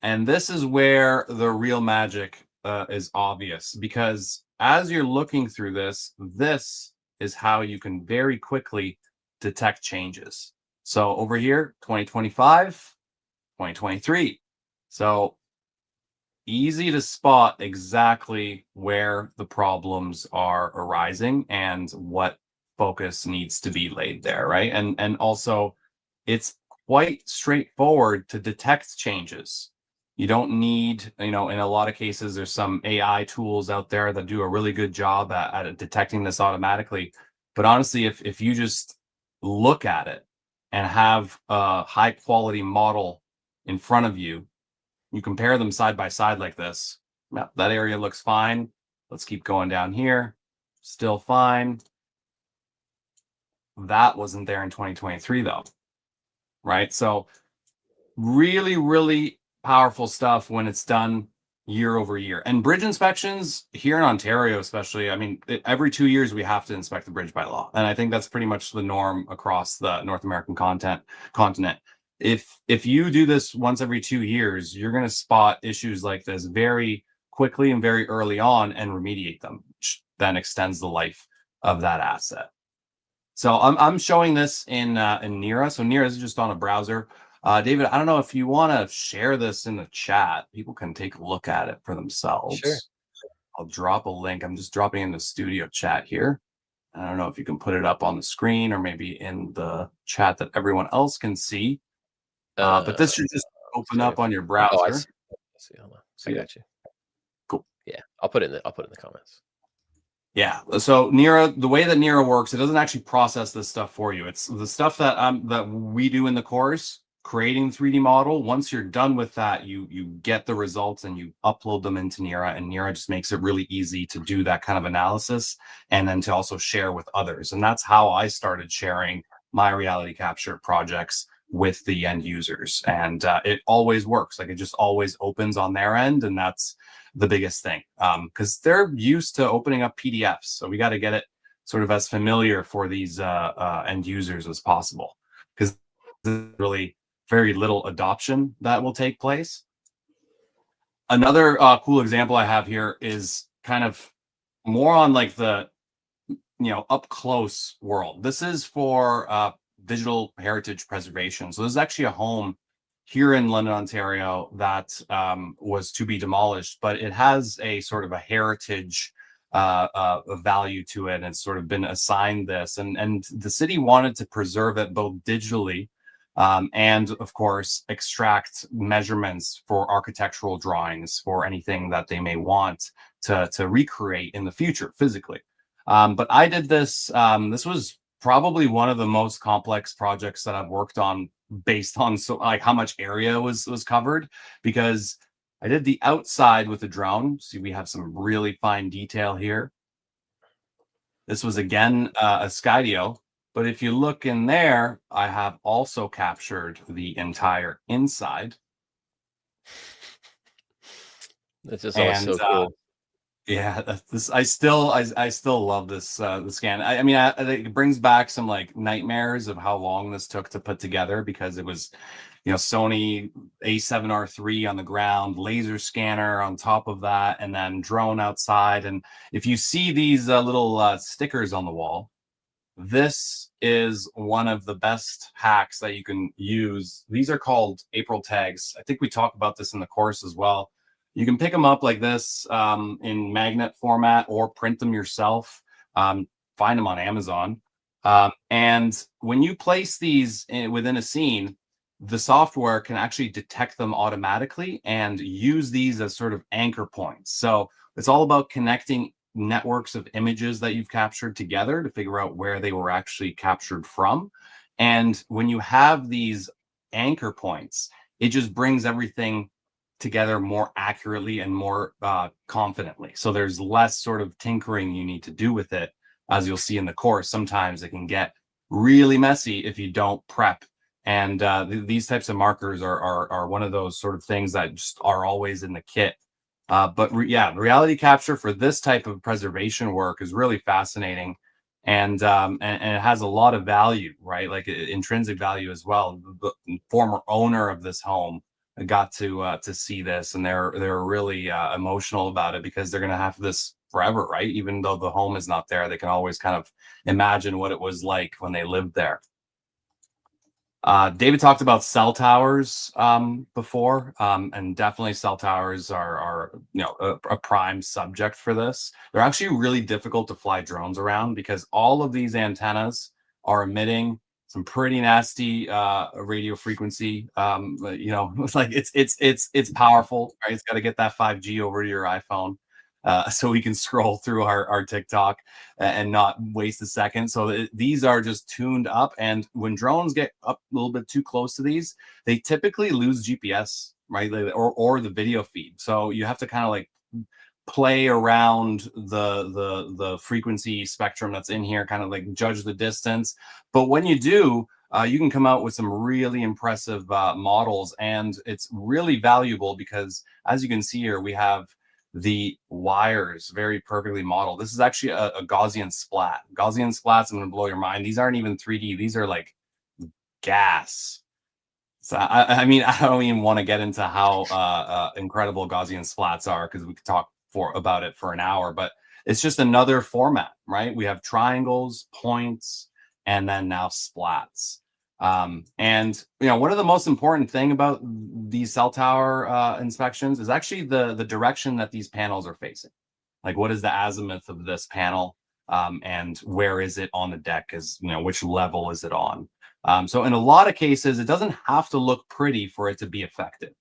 And this is where the real magic is obvious, because as you're looking through this, this is how you can very quickly detect changes. So over here, 2025, 2023. So easy to spot exactly where the problems are arising and what focus needs to be laid there, right? And also, it's quite straightforward to detect changes. You don't need, in a lot of cases, there's some AI tools out there that do a really good job at detecting this automatically. But honestly, if you just look at it and have a high quality model in front of you, you compare them side by side like this. That area looks fine. Let's keep going down here. Still fine. That wasn't there in 2023 though, right? So really, really powerful stuff when it's done year over year. And bridge inspections here in Ontario, especially, I mean, every 2 years we have to inspect the bridge by law. And I think that's pretty much the norm across the North American continent. If you do this once every 2 years, you're going to spot issues like this very quickly and very early on and remediate them, which then extends the life of that asset. So I'm showing this in Nira. So Nira is just on a browser. David, I don't know if you want to share this in the chat. People can take a look at it for themselves. Sure. I'll drop a link. I'm just dropping in the studio chat here. I don't know if you can put it up on the screen or maybe in the chat that everyone else can see. But this should just open up on your browser. Oh, I see. Hold on. I got you. Cool. Yeah, I'll put it in the comments. Yeah. So Nira, the way that Nira works, it doesn't actually process this stuff for you. It's the stuff that that we do in the course, creating 3D model. Once you're done with that, you get the results and you upload them into Nira, and Nira just makes it really easy to do that kind of analysis and then to also share with others. And that's how I started sharing my reality capture projects with the end users. And it always works. Like it just always opens on their end, and that's the biggest thing, because they're used to opening up PDFs. So we got to get it sort of as familiar for these end users as possible, because there's really very little adoption that will take place. Another cool example I have here is kind of more on like the, up close world. This is for digital heritage preservation. So this is actually a home here in London, Ontario, that was to be demolished, but it has a sort of a heritage value to it, and it's sort of been assigned this. And the city wanted to preserve it both digitally and, of course, extract measurements for architectural drawings for anything that they may want to recreate in the future physically. But I did this. This was probably one of the most complex projects that I've worked on, based on like how much area was covered, because I did the outside with the drone. See, we have some really fine detail here. This was again a Skydio, but if you look in there, I have also captured the entire inside. That's just always so cool. Yeah, this I still love this the scan. I mean, it brings back some like nightmares of how long this took to put together, because it was, Sony A7R3 on the ground, laser scanner on top of that, and then drone outside. And if you see these little stickers on the wall, this is one of the best hacks that you can use. These are called April tags. I think we talk about this in the course as well. You can pick them up like this in magnet format, or print them yourself. Find them on Amazon. And when you place these within a scene, the software can actually detect them automatically and use these as sort of anchor points. So it's all about connecting networks of images that you've captured together to figure out where they were actually captured from. And when you have these anchor points, it just brings everything together more accurately and more confidently. So there's less sort of tinkering you need to do with it. As you'll see in the course, sometimes it can get really messy if you don't prep. And these types of markers are one of those sort of things that just are always in the kit. But reality capture for this type of preservation work is really fascinating, and it has a lot of value, right? Like intrinsic value as well. The former owner of this home got to see this, and they're really emotional about it, because they're going to have this forever, right? Even though the home is not there, they can always kind of imagine what it was like when they lived there. David talked about cell towers before, and definitely cell towers are a prime subject for this. They're actually really difficult to fly drones around, because all of these antennas are emitting some pretty nasty radio frequency. It's like it's powerful, right? It's got to get that 5G over to your iPhone. So we can scroll through our TikTok and not waste a second. So these are just tuned up. And when drones get up a little bit too close to these, they typically lose GPS, right? Or the video feed. So you have to kind of like play around the frequency spectrum that's in here, kind of like judge the distance. But when you do, you can come out with some really impressive models. And it's really valuable, because as you can see here, we have the wires very perfectly modeled. This is actually a Gaussian splat. Gaussian splats, I'm going to blow your mind. These aren't even 3D. These are like gas. So I mean, I don't even want to get into how incredible Gaussian splats are, because we could talk about it for an hour. But it's just another format, right? We have triangles, points, and then now splats. And one of the most important thing about these cell tower inspections is actually the direction that these panels are facing. Like, what is the azimuth of this panel? And where is it on the deck? Which level is it on? So in a lot of cases, it doesn't have to look pretty for it to be effective.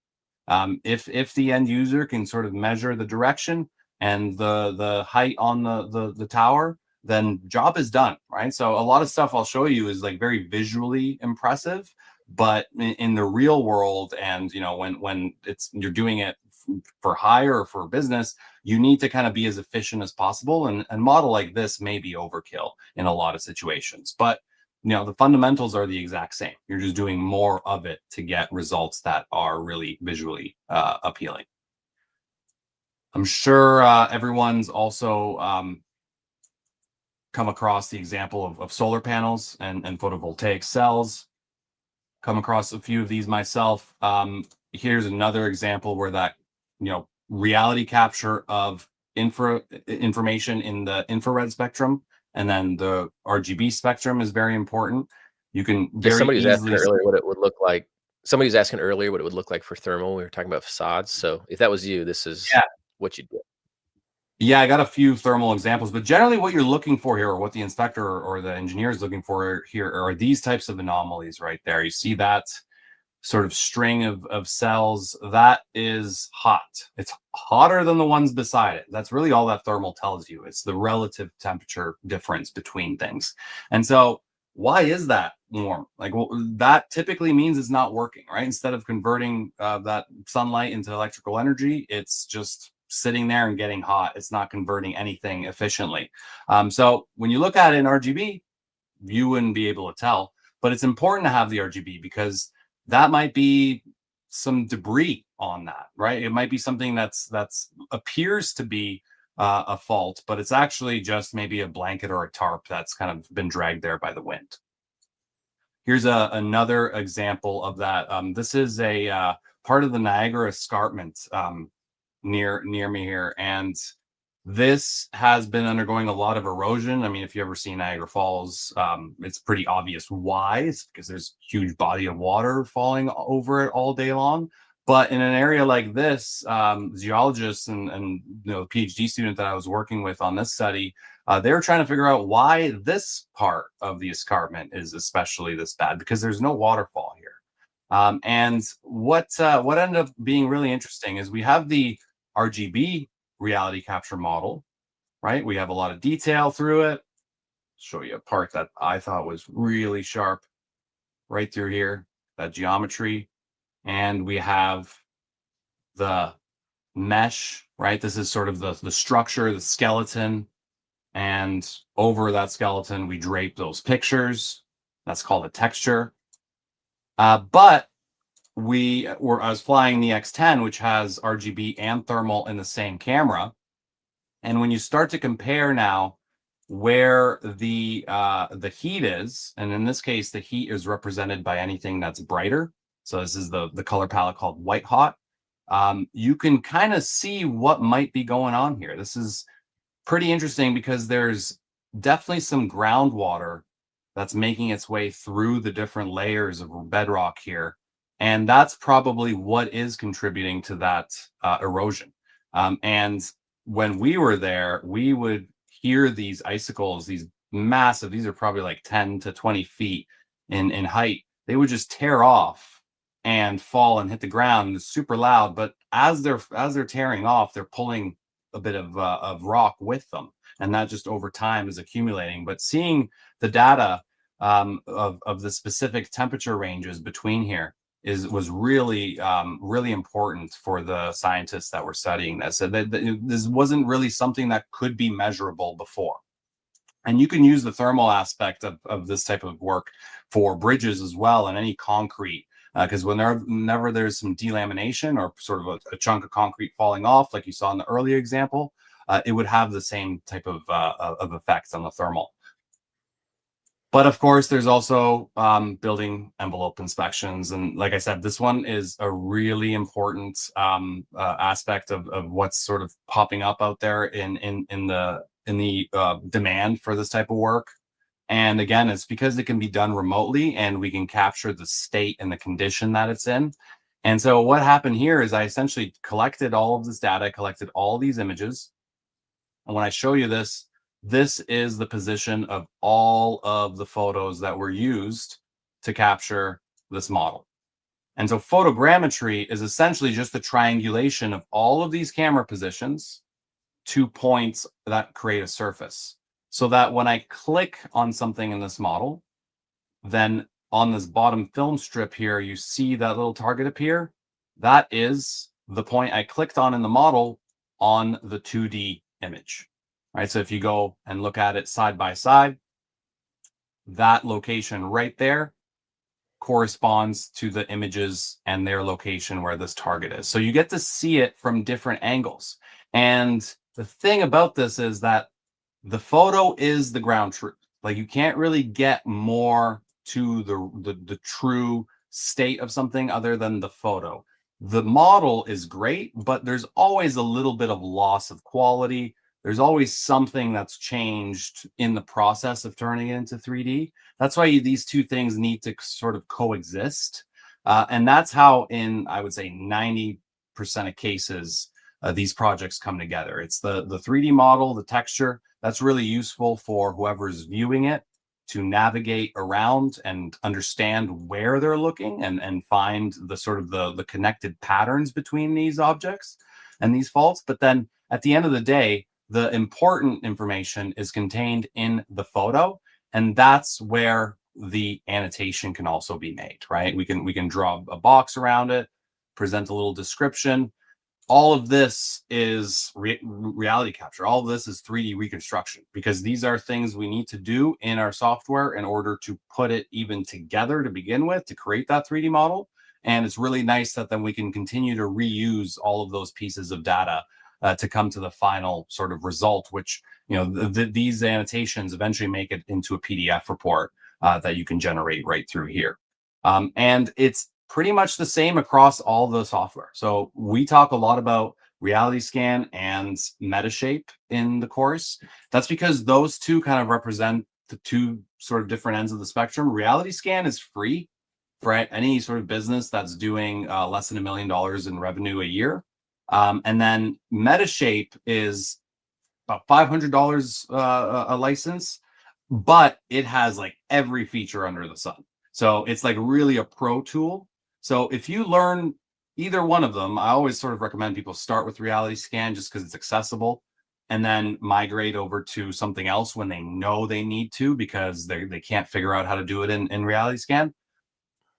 If the end user can sort of measure the direction and the height on the tower, then job is done, right? So a lot of stuff I'll show you is like very visually impressive, but in the real world, and when you're doing it for hire or for business, you need to kind of be as efficient as possible, and model like this may be overkill in a lot of situations, but the fundamentals are the exact same. You're just doing more of it to get results that are really visually appealing. I'm sure everyone's also come across the example of solar panels and photovoltaic cells. Come across a few of these myself. Here's another example where that reality capture of information in the infrared spectrum, and then the RGB spectrum is very important. You can very somebody was easily asking earlier what it would look like. Somebody was asking earlier what it would look like for thermal. We were talking about facades. So if that was you, this is what you do. Yeah, I got a few thermal examples, but generally what you're looking for here, or what the inspector or the engineer is looking for here, are these types of anomalies right there. You see that sort of string of cells, that is hot. It's hotter than the ones beside it. That's really all that thermal tells you. It's the relative temperature difference between things. And so why is that warm? Like, well, that typically means it's not working, right? Instead of converting that sunlight into electrical energy, it's just sitting there and getting hot. It's not converting anything efficiently. So when you look at it in RGB, you wouldn't be able to tell, but it's important to have the RGB because that might be some debris on that, right? It might be something that's appears to be a fault, but it's actually just maybe a blanket or a tarp that's kind of been dragged there by the wind. Here's another example of that. This is a part of the Niagara Escarpment near me here, and this has been undergoing a lot of erosion. I mean, if you ever see Niagara Falls, it's pretty obvious why. It's because there's a huge body of water falling over it all day long. But in an area like this, geologists and the PhD student that I was working with on this study, they were trying to figure out why this part of the escarpment is especially this bad, because there's no waterfall here. And what ended up being really interesting is we have the RGB reality capture model, right? We have a lot of detail through it. Show you a part that I thought was really sharp right through here, that geometry. And we have the mesh, right? This is sort of the structure, the skeleton. And over that skeleton, we drape those pictures. That's called a texture. But I was flying the X10, which has RGB and thermal in the same camera. And when you start to compare now where the heat is, and in this case, the heat is represented by anything that's brighter. So this is the color palette called white hot. You can kind of see what might be going on here. This is pretty interesting because there's definitely some groundwater that's making its way through the different layers of bedrock here. And that's probably what is contributing to that erosion. And when we were there, we would hear these icicles, these massive, these are probably like 10 to 20 feet in height. They would just tear off and fall and hit the ground. It's super loud, but as they're tearing off, they're pulling a bit of rock with them, and that just over time is accumulating. But seeing the data of the specific temperature ranges between here was really really important for the scientists that were studying this. So this wasn't really something that could be measurable before. And you can use the thermal aspect of this type of work for bridges as well, and any concrete, because whenever there's some delamination or sort of a chunk of concrete falling off, like you saw in the earlier example, it would have the same type of effects on the thermal. But of course, there's also building envelope inspections. And like I said, this one is a really important aspect of what's sort of popping up out there in the demand for this type of work. And again, it's because it can be done remotely and we can capture the state and the condition that it's in. And so what happened here is I essentially collected all of this data, collected all these images, And when I show you this, this is the position of all of the photos that were used to capture this model. And so photogrammetry is essentially just the triangulation of all of these camera positions to points that create a surface. So that when I click on something in this model, then on this bottom film strip here, you see that little target appear. That is the point I clicked on in the model on the 2D image, right? So if you go and look at it side by side, that location right there corresponds to the images and their location where this target is. So you get to see it from different angles. And the thing about this is that the photo is the ground truth. Like you can't really get more to the true state of something other than the photo. The model is great, but there's always a little bit of loss of quality. There's always something that's changed in the process of turning it into 3D. That's why these two things need to sort of coexist. And that's how in, I would say 90% of cases, these projects come together. It's the 3D model, the texture, that's really useful for whoever's viewing it to navigate around and understand where they're looking and find the sort of the connected patterns between these objects and these faults. But then at the end of the day, the important information is contained in the photo, and that's where the annotation can also be made, right? We can draw a box around it, present a little description. All of this is reality capture. All of this is 3D reconstruction, because these are things we need to do in our software in order to put it even together to begin with, to create that 3D model. And it's really nice that then we can continue to reuse all of those pieces of data to come to the final sort of result, which, you know, these annotations eventually make it into a PDF report that you can generate right through here. And it's pretty much the same across all the software. So we talk a lot about Reality Scan and Metashape in the course. That's because those two kind of represent the two sort of different ends of the spectrum. Reality Scan is free for any sort of business that's doing less than $1 million in revenue a year. And then Metashape is about $500 a license, but it has like every feature under the sun. So it's like really a pro tool. So if you learn either one of them, I always sort of recommend people start with Reality Scan just because it's accessible, and then migrate over to something else when they know they need to, because they can't figure out how to do it in Reality Scan.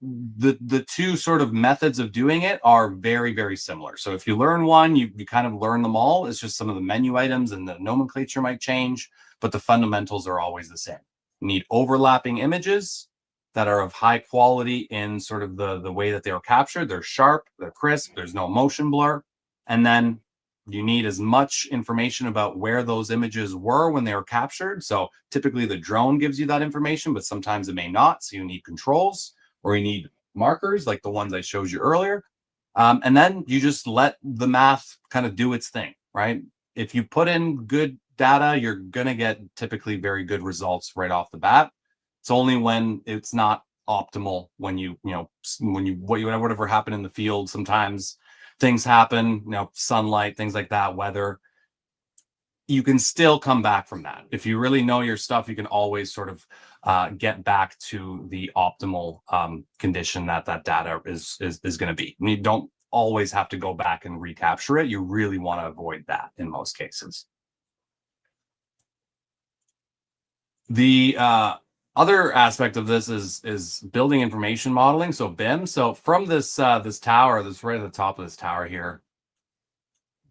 The two sort of methods of doing it are very, very similar. So if you learn one, you kind of learn them all. It's just some of the menu items and the nomenclature might change, but the fundamentals are always the same. You need overlapping images that are of high quality in sort of the way that they were captured. They're sharp, they're crisp, there's no motion blur. And then you need as much information about where those images were when they were captured. So typically the drone gives you that information, but sometimes it may not. So you need controls, or you need markers like the ones I showed you earlier. And then you just let the math kind of do its thing, right? If you put in good data, you're going to get typically very good results right off the bat. It's only when it's not optimal, when whatever happened in the field, sometimes things happen, sunlight, things like that, weather. You can still come back from that. If you really know your stuff, you can always sort of get back to the optimal condition that data is going to be. You don't always have to go back and recapture it. You really want to avoid that in most cases. The other aspect of this is building information modeling, so BIM. So from this this tower, this right at the top of this tower here,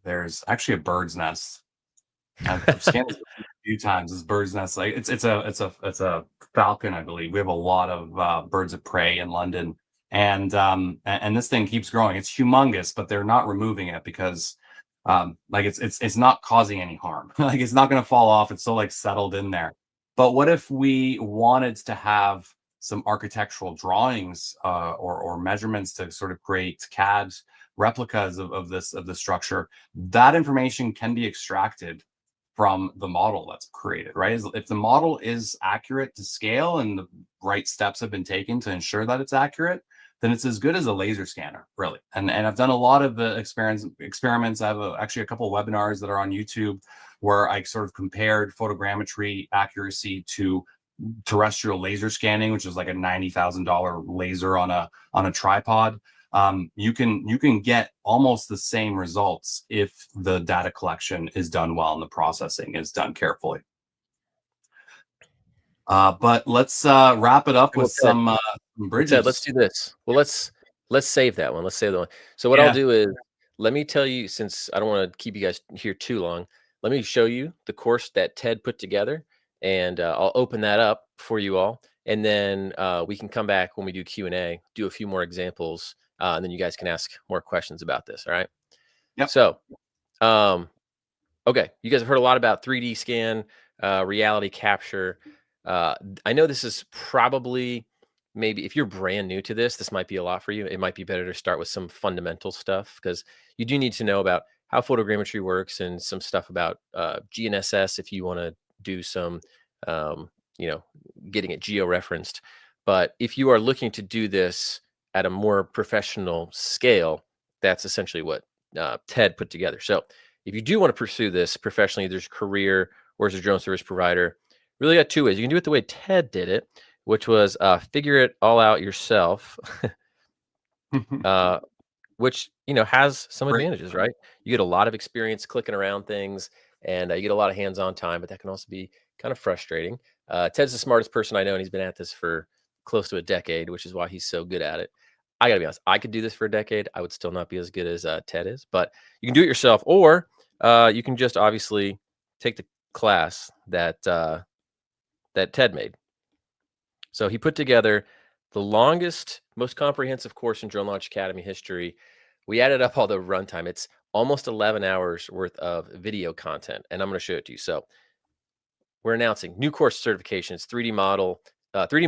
there's actually a bird's nest. I've scanned this a few times. This bird's nest, like it's a falcon, I believe. We have a lot of birds of prey in London, and this thing keeps growing. It's humongous, but they're not removing it because like it's not causing any harm. Like it's not going to fall off. It's so like settled in there. But what if we wanted to have some architectural drawings or measurements to sort of create CAD replicas of the structure? That information can be extracted from the model that's created, right? If the model is accurate to scale and the right steps have been taken to ensure that it's accurate, then it's as good as a laser scanner, really. And I've done a lot of the experiments. I have actually a couple of webinars that are on YouTube where I sort of compared photogrammetry accuracy to terrestrial laser scanning, which is like a $90,000 laser on a tripod. You can get almost the same results if the data collection is done well and the processing is done carefully. But let's wrap it up with some bridges. Ted, let's do this. Well, let's save that one. Let's save the one. So what Yeah. I'll do is, let me tell you, since I don't want to keep you guys here too long, let me show you the course that Ted put together, and I'll open that up for you all, and then we can come back when we do Q&A, do a few more examples, and then you guys can ask more questions about this. All right. Yep. So, okay, you guys have heard a lot about 3D scan, reality capture. I know this is probably, maybe if you're brand new to this might be a lot for you. It might be better to start with some fundamental stuff, because you do need to know about how photogrammetry works and some stuff about GNSS if you want to do some, getting it geo-referenced. But if you are looking to do this at a more professional scale, that's essentially what Ted put together. So if you do want to pursue this professionally, there's a career or as a drone service provider, really got two ways. You can do it the way Ted did it, which was figure it all out yourself, which has some advantages, right? You get a lot of experience clicking around things, and you get a lot of hands-on time, but that can also be kind of frustrating. Ted's the smartest person I know, and he's been at this for close to a decade, which is why he's so good at it. I gotta be honest, I could do this for a decade. I would still not be as good as Ted is, but you can do it yourself, or you can just obviously take the class that Ted made. So he put together the longest, most comprehensive course in Drone Launch Academy history. We added up all the runtime. It's almost 11 hours worth of video content, and I'm going to show it to you. So we're announcing new course certifications, 3D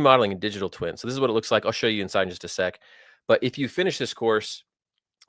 modeling and digital twin. So this is what it looks like. I'll show you inside in just a sec. But if you finish this course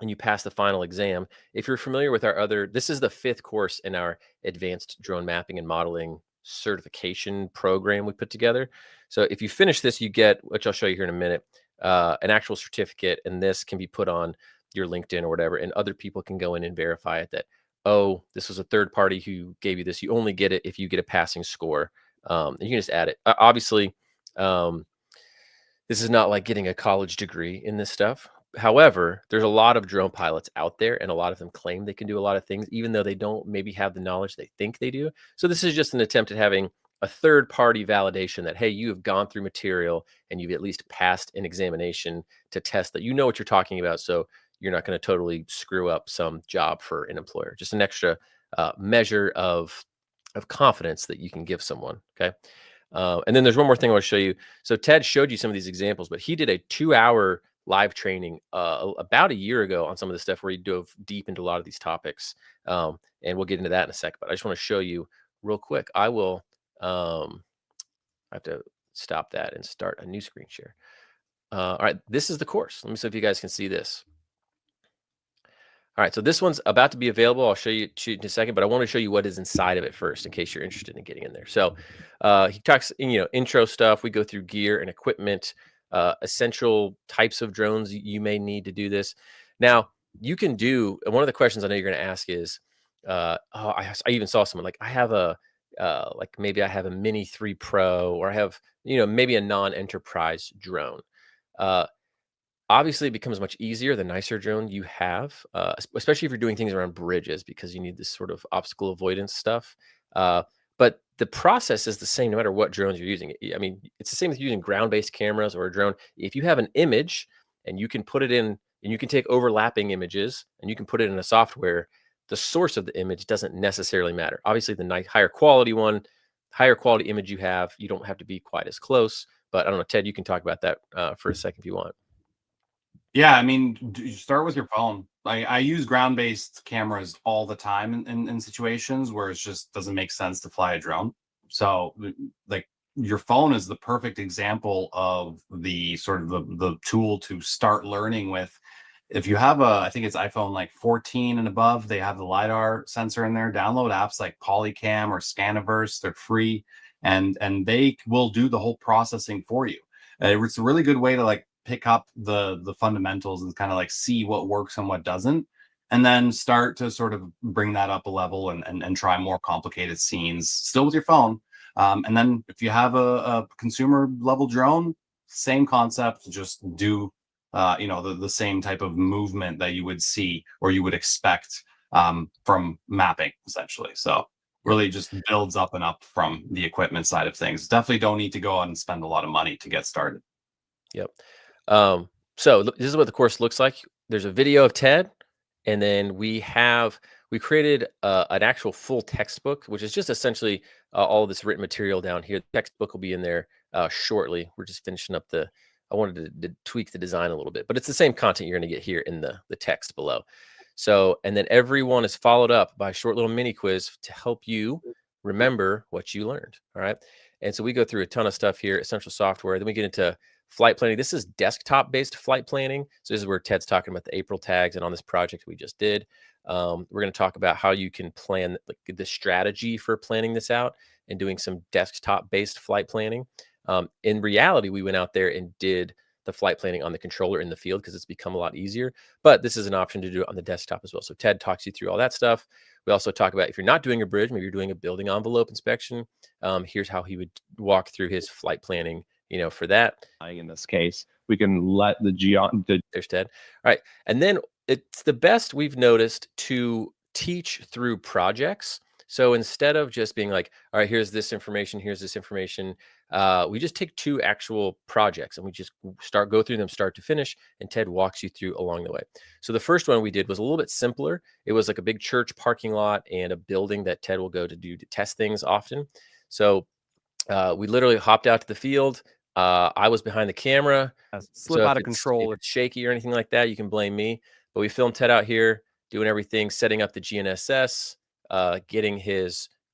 and you pass the final exam, if you're familiar with our this is the 5th course in our advanced drone mapping and modeling certification program we put together. So if you finish this, you get, which I'll show you here in a minute, an actual certificate, and this can be put on your LinkedIn or whatever, and other people can go in and verify it that, oh, this was a third party who gave you this. You only get it if you get a passing score. And you can just add it. Obviously, this is not like getting a college degree in this stuff. However, there's a lot of drone pilots out there, and a lot of them claim they can do a lot of things, even though they don't maybe have the knowledge they think they do. So this is just an attempt at having a third-party validation that, hey, you have gone through material and you've at least passed an examination to test that you know what you're talking about, so you're not going to totally screw up some job for an employer. Just an extra measure of confidence that you can give someone, okay? And then there's one more thing I want to show you. So Ted showed you some of these examples, but he did a 2-hour live training about a year ago on some of the stuff where he dove deep into a lot of these topics. And we'll get into that in a sec, but I just want to show you real quick. I will, I have to stop that and start a new screen share. All right, this is the course. Let me see if you guys can see this. All right, so this one's about to be available. I'll show you in a second, but I want to show you what is inside of it first, in case you're interested in getting in there. So he talks, intro stuff. We go through gear and equipment, essential types of drones you may need to do this. Now, you can do, one of the questions I know you're going to ask is, I even saw someone like, I have a, like maybe I have a Mini 3 Pro, or I have, maybe a non-enterprise drone. Obviously, it becomes much easier the nicer drone you have, especially if you're doing things around bridges, because you need this sort of obstacle avoidance stuff. But the process is the same no matter what drones you're using. I mean, it's the same with using ground-based cameras or a drone. If you have an image and you can put it in, and you can take overlapping images and you can put it in a software, the source of the image doesn't necessarily matter. Obviously, the higher quality image you have, you don't have to be quite as close. But I don't know, Ted, you can talk about that for a second if you want. Yeah, I mean, you start with your phone. I use ground-based cameras all the time in situations where it just doesn't make sense to fly a drone. So, like, your phone is the perfect example of the sort of the tool to start learning with. If you have I think it's iPhone like 14 and above, they have the LiDAR sensor in there. Download apps like Polycam or Scaniverse. They're free, and they will do the whole processing for you. It's a really good way to, like, pick up the fundamentals and kind of like see what works and what doesn't, and then start to sort of bring that up a level and try more complicated scenes still with your phone. And then if you have a consumer level drone, same concept, just do the same type of movement that you would see or you would expect from mapping, essentially. So really just builds up and up from the equipment side of things. Definitely don't need to go out and spend a lot of money to get started. Yep. So this is what the course looks like. There's a video of Ted, and then we created an actual full textbook, which is just essentially all of this written material down here. The textbook will be in there shortly. We're just finishing up I wanted to tweak the design a little bit, but it's the same content you're going to get here in the text below. So, and then everyone is followed up by a short little mini quiz to help you remember what you learned. All right. And so we go through a ton of stuff here, essential software. Then we get into flight planning. This is desktop-based flight planning. So this is where Ted's talking about the April tags, and on this project we just did, we're going to talk about how you can plan the strategy for planning this out and doing some desktop-based flight planning. In reality, we went out there and did the flight planning on the controller in the field because it's become a lot easier, but this is an option to do it on the desktop as well. So Ted talks you through all that stuff. We also talk about if you're not doing a bridge, maybe you're doing a building envelope inspection. Here's how he would walk through his flight planning, for that. In this case, we can let There's Ted. All right. And then it's the best we've noticed to teach through projects. So instead of just being like, all right, here's this information, we just take two actual projects and we just go through them start to finish, and Ted walks you through along the way. So the first one we did was a little bit simpler. It was like a big church parking lot and a building that Ted will go to test things often. So we literally hopped out to the field. I was behind the camera. Slip out of control. If it's shaky or anything like that, you can blame me. But we filmed Ted out here doing everything, setting up the GNSS, getting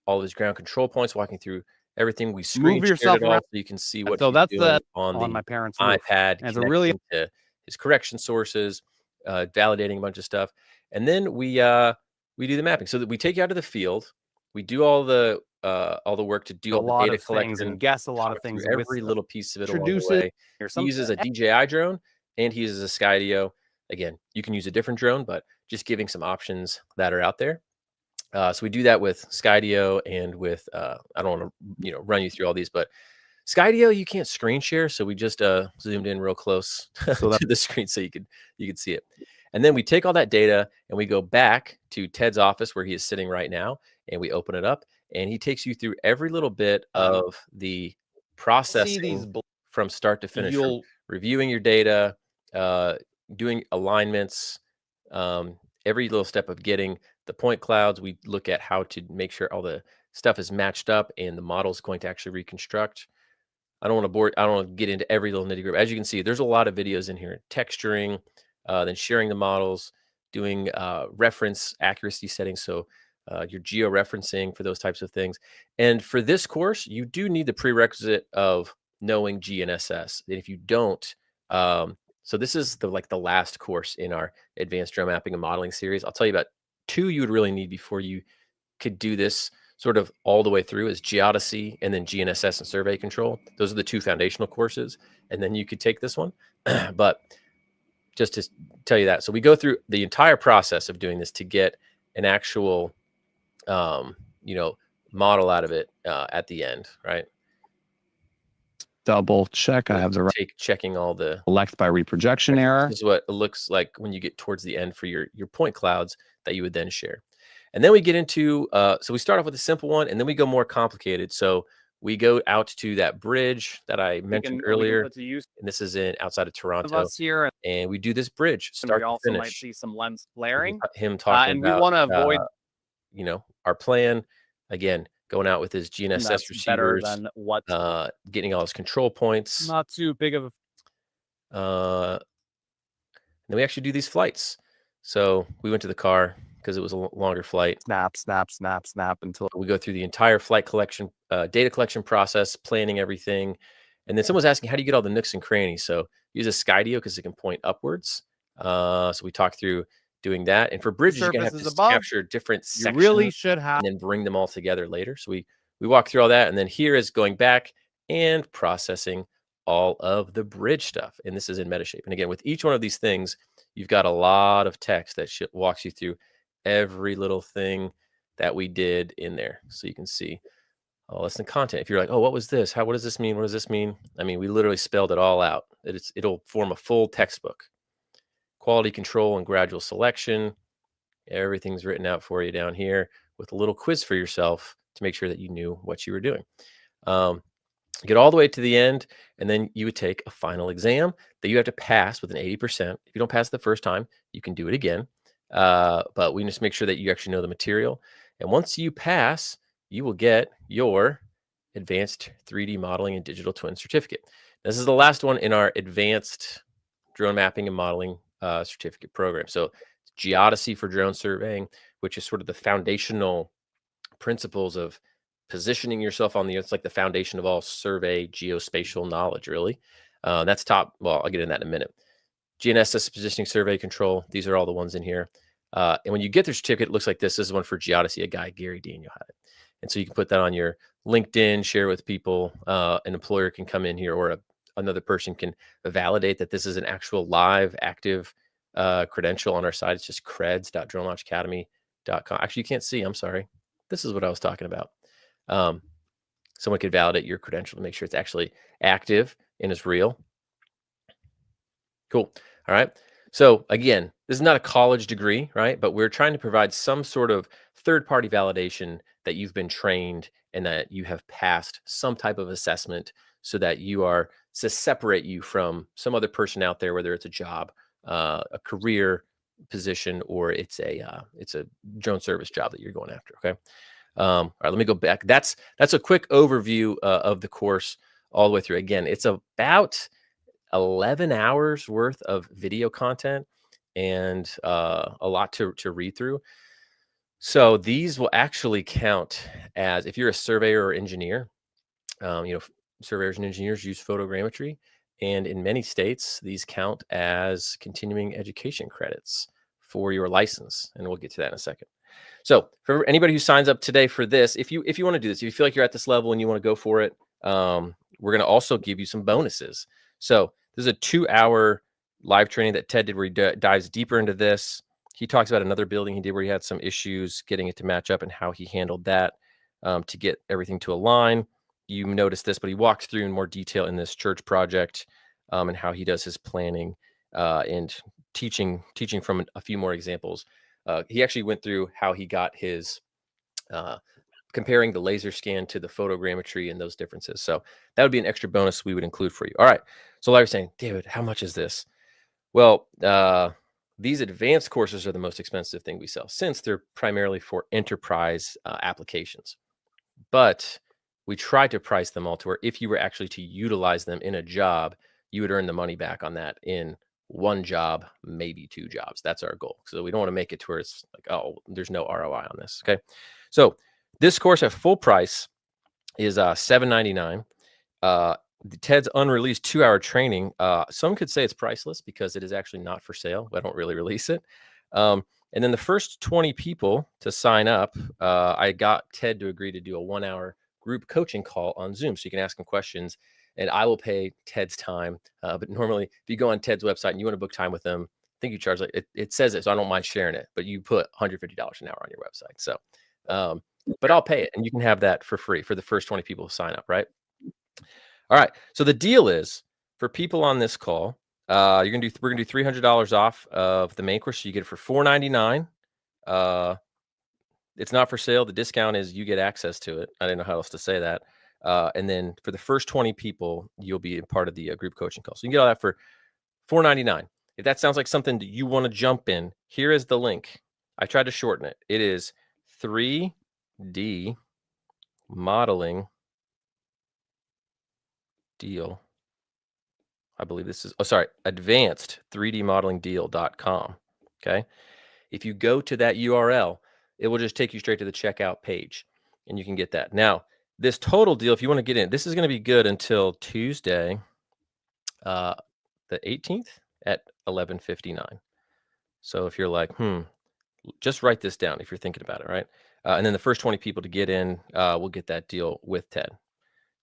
all of his ground control points, walking through everything. We screen shared it all so you can see what he's doing on my parents' iPad, and connecting to his correction sources, validating a bunch of stuff. And then we do the mapping so that we take you out to the field. We do all the work to do all the data collection and guess a lot of things, every little piece of it along the way. He uses a DJI drone and he uses a Skydio. Again, you can use a different drone, but just giving some options that are out there. So we do that with Skydio and with I don't want to run you through all these, but Skydio you can't screen share, so we just zoomed in real close to the screen so you could see it. And then we take all that data and we go back to Ted's office where he is sitting right now, and we open it up, and he takes you through every little bit of the processing from start to finish, from reviewing your data, doing alignments, every little step of getting the point clouds. We look at how to make sure all the stuff is matched up and the model is going to actually reconstruct. I don't want to get into every little nitty gritty. As you can see, there's a lot of videos in here, texturing, then sharing the models, doing reference accuracy settings. So your geo-referencing for those types of things. And for this course, you do need the prerequisite of knowing GNSS. And if you don't, so this is the last course in our advanced drone mapping and modeling series. I'll tell you about two you would really need before you could do this sort of all the way through, is Geodesy and then GNSS and survey control. Those are the two foundational courses. And then you could take this one. But just to tell you that. So we go through the entire process of doing this to get an actual, model out of it at the end, right? Double check. I have the right. Checking all the Select by reprojection error. This is what it looks like when you get towards the end for your point clouds that you would then share. And then we get into, so we start off with a simple one, and then we go more complicated. So we go out to that bridge that I mentioned earlier, and this is outside of Toronto. Here, and we do this bridge start we also to finish. might see some lens flaring. Him talking and about, we want to avoid, our plan. Again, going out with his GNSS receivers, than what getting all his control points. Not too big of a. Then we actually do these flights. So we went to the car because it was a longer flight. Snap until we go through the entire flight collection, data collection process, planning everything. And then someone's asking, how do you get all the nooks and crannies? So use a Skydio because it can point upwards. So we talk through doing that. And for bridges, you're going to have to capture different sections. You really should have. And then bring them all together later. So we walk through all that. And then here is going back and processing all of the bridge stuff. And this is in Metashape. And again, with each one of these things, you've got a lot of text that walks you through every little thing that we did in there. So you can see lesson content. If you're like, oh, what was this? What does this mean? What does this mean? I mean, we literally spelled it all out. It'll form a full textbook. Quality control and gradual selection. Everything's written out for you down here with a little quiz for yourself to make sure that you knew what you were doing. Get all the way to the end, and then you would take a final exam that you have to pass with an 80%. If you don't pass the first time, you can do it again. But we just make sure that you actually know the material. And once you pass, you will get your advanced 3D modeling and digital twin certificate. This is the last one in our advanced drone mapping and modeling certificate program. So Geodesy for drone surveying, which is sort of the foundational principles of positioning yourself on the earth. It's like the foundation of all survey geospatial knowledge, really. That's top. Well, I'll get into that in a minute. GNSS positioning survey control. These are all the ones in here. And when you get the certificate, it looks like this. This is one for Geodesy. A guy, Gary Daniel, had it. And so you can put that on your LinkedIn, share with people. An employer can come in here, or another person can validate that this is an actual live, active credential on our site. It's just creds.dronelaunchacademy.com. Actually, you can't see. I'm sorry. This is what I was talking about. Someone could validate your credential to make sure it's actually active and is real. Cool. All right. So again, this is not a college degree, right? But we're trying to provide some sort of third-party validation that you've been trained and that you have passed some type of assessment, so that you are to separate you from some other person out there, whether it's a job, a career position, or it's a drone service job that you're going after. Okay. All right, let me go back. That's a quick overview of the course all the way through. Again, it's about 11 hours worth of video content and a lot to read through. So these will actually count as, if you're a surveyor or engineer, surveyors and engineers use photogrammetry. And in many states, these count as continuing education credits for your license. And we'll get to that in a second. So for anybody who signs up today for this, if you want to do this, if you feel like you're at this level and you want to go for it, we're going to also give you some bonuses. So this is a 2-hour live training that Ted did, where he dives deeper into this. He talks about another building he did where he had some issues getting it to match up and how he handled that to get everything to align. You noticed this, but he walks through in more detail in this church project and how he does his planning and teaching from a few more examples. He actually went through how he got his comparing the laser scan to the photogrammetry and those differences. So that would be an extra bonus we would include for you. All right. So Larry's saying, David, how much is this? Well, these advanced courses are the most expensive thing we sell, since they're primarily for enterprise applications. But we try to price them all to where if you were actually to utilize them in a job, you would earn the money back on that in one job, maybe 2 jobs. That's our goal. So we don't want to make it to where it's like, oh, there's no ROI on this. Okay. So this course at full price is $7.99. Ted's unreleased 2-hour training. Some could say it's priceless because it is actually not for sale. I don't really release it. And then the first 20 people to sign up, I got Ted to agree to do a 1-hour group coaching call on Zoom. So you can ask him questions and I will pay Ted's time. But normally if you go on Ted's website and you want to book time with him, I think you charge, like it says it, so I don't mind sharing it, but you put $150 an hour on your website. So, but I'll pay it and you can have that for free for the first 20 people who sign up, right? All right. So the deal is, for people on this call, we're gonna do $300 off of the main course. So you get it for $499. It's not for sale. The discount is you get access to it. I didn't know how else to say that. And then for the first 20 people, you'll be a part of the group coaching call. So you can get all that for $499. If that sounds like something that you want to jump in, here is the link. I tried to shorten it. It is 3D modeling deal. I believe this is, advanced 3D modeling deal.com. Okay. If you go to that URL, it will just take you straight to the checkout page and you can get that. Now, this total deal, if you want to get in, this is going to be good until Tuesday, the 18th at 11:59. So if you're like, just write this down if you're thinking about it, right? And then the first 20 people to get in will get that deal with Ted.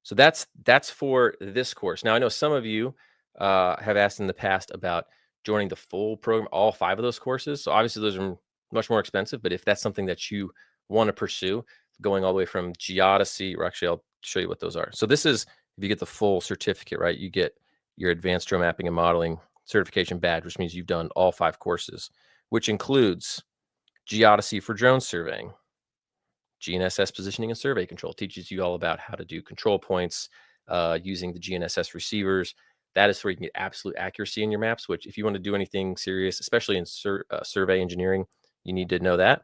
So that's for this course. Now I know some of you have asked in the past about joining the full program, all 5 of those courses. So obviously those are much more expensive, but if that's something that you want to pursue, going all the way from geodesy, or actually I'll show you what those are. So this is, if you get the full certificate, right, you get your advanced drone mapping and modeling certification badge, which means you've done all 5 courses, which includes geodesy for drone surveying, GNSS positioning and survey control, teaches you all about how to do control points using the GNSS receivers. That is where you can get absolute accuracy in your maps, which if you want to do anything serious, especially in survey engineering, you need to know that.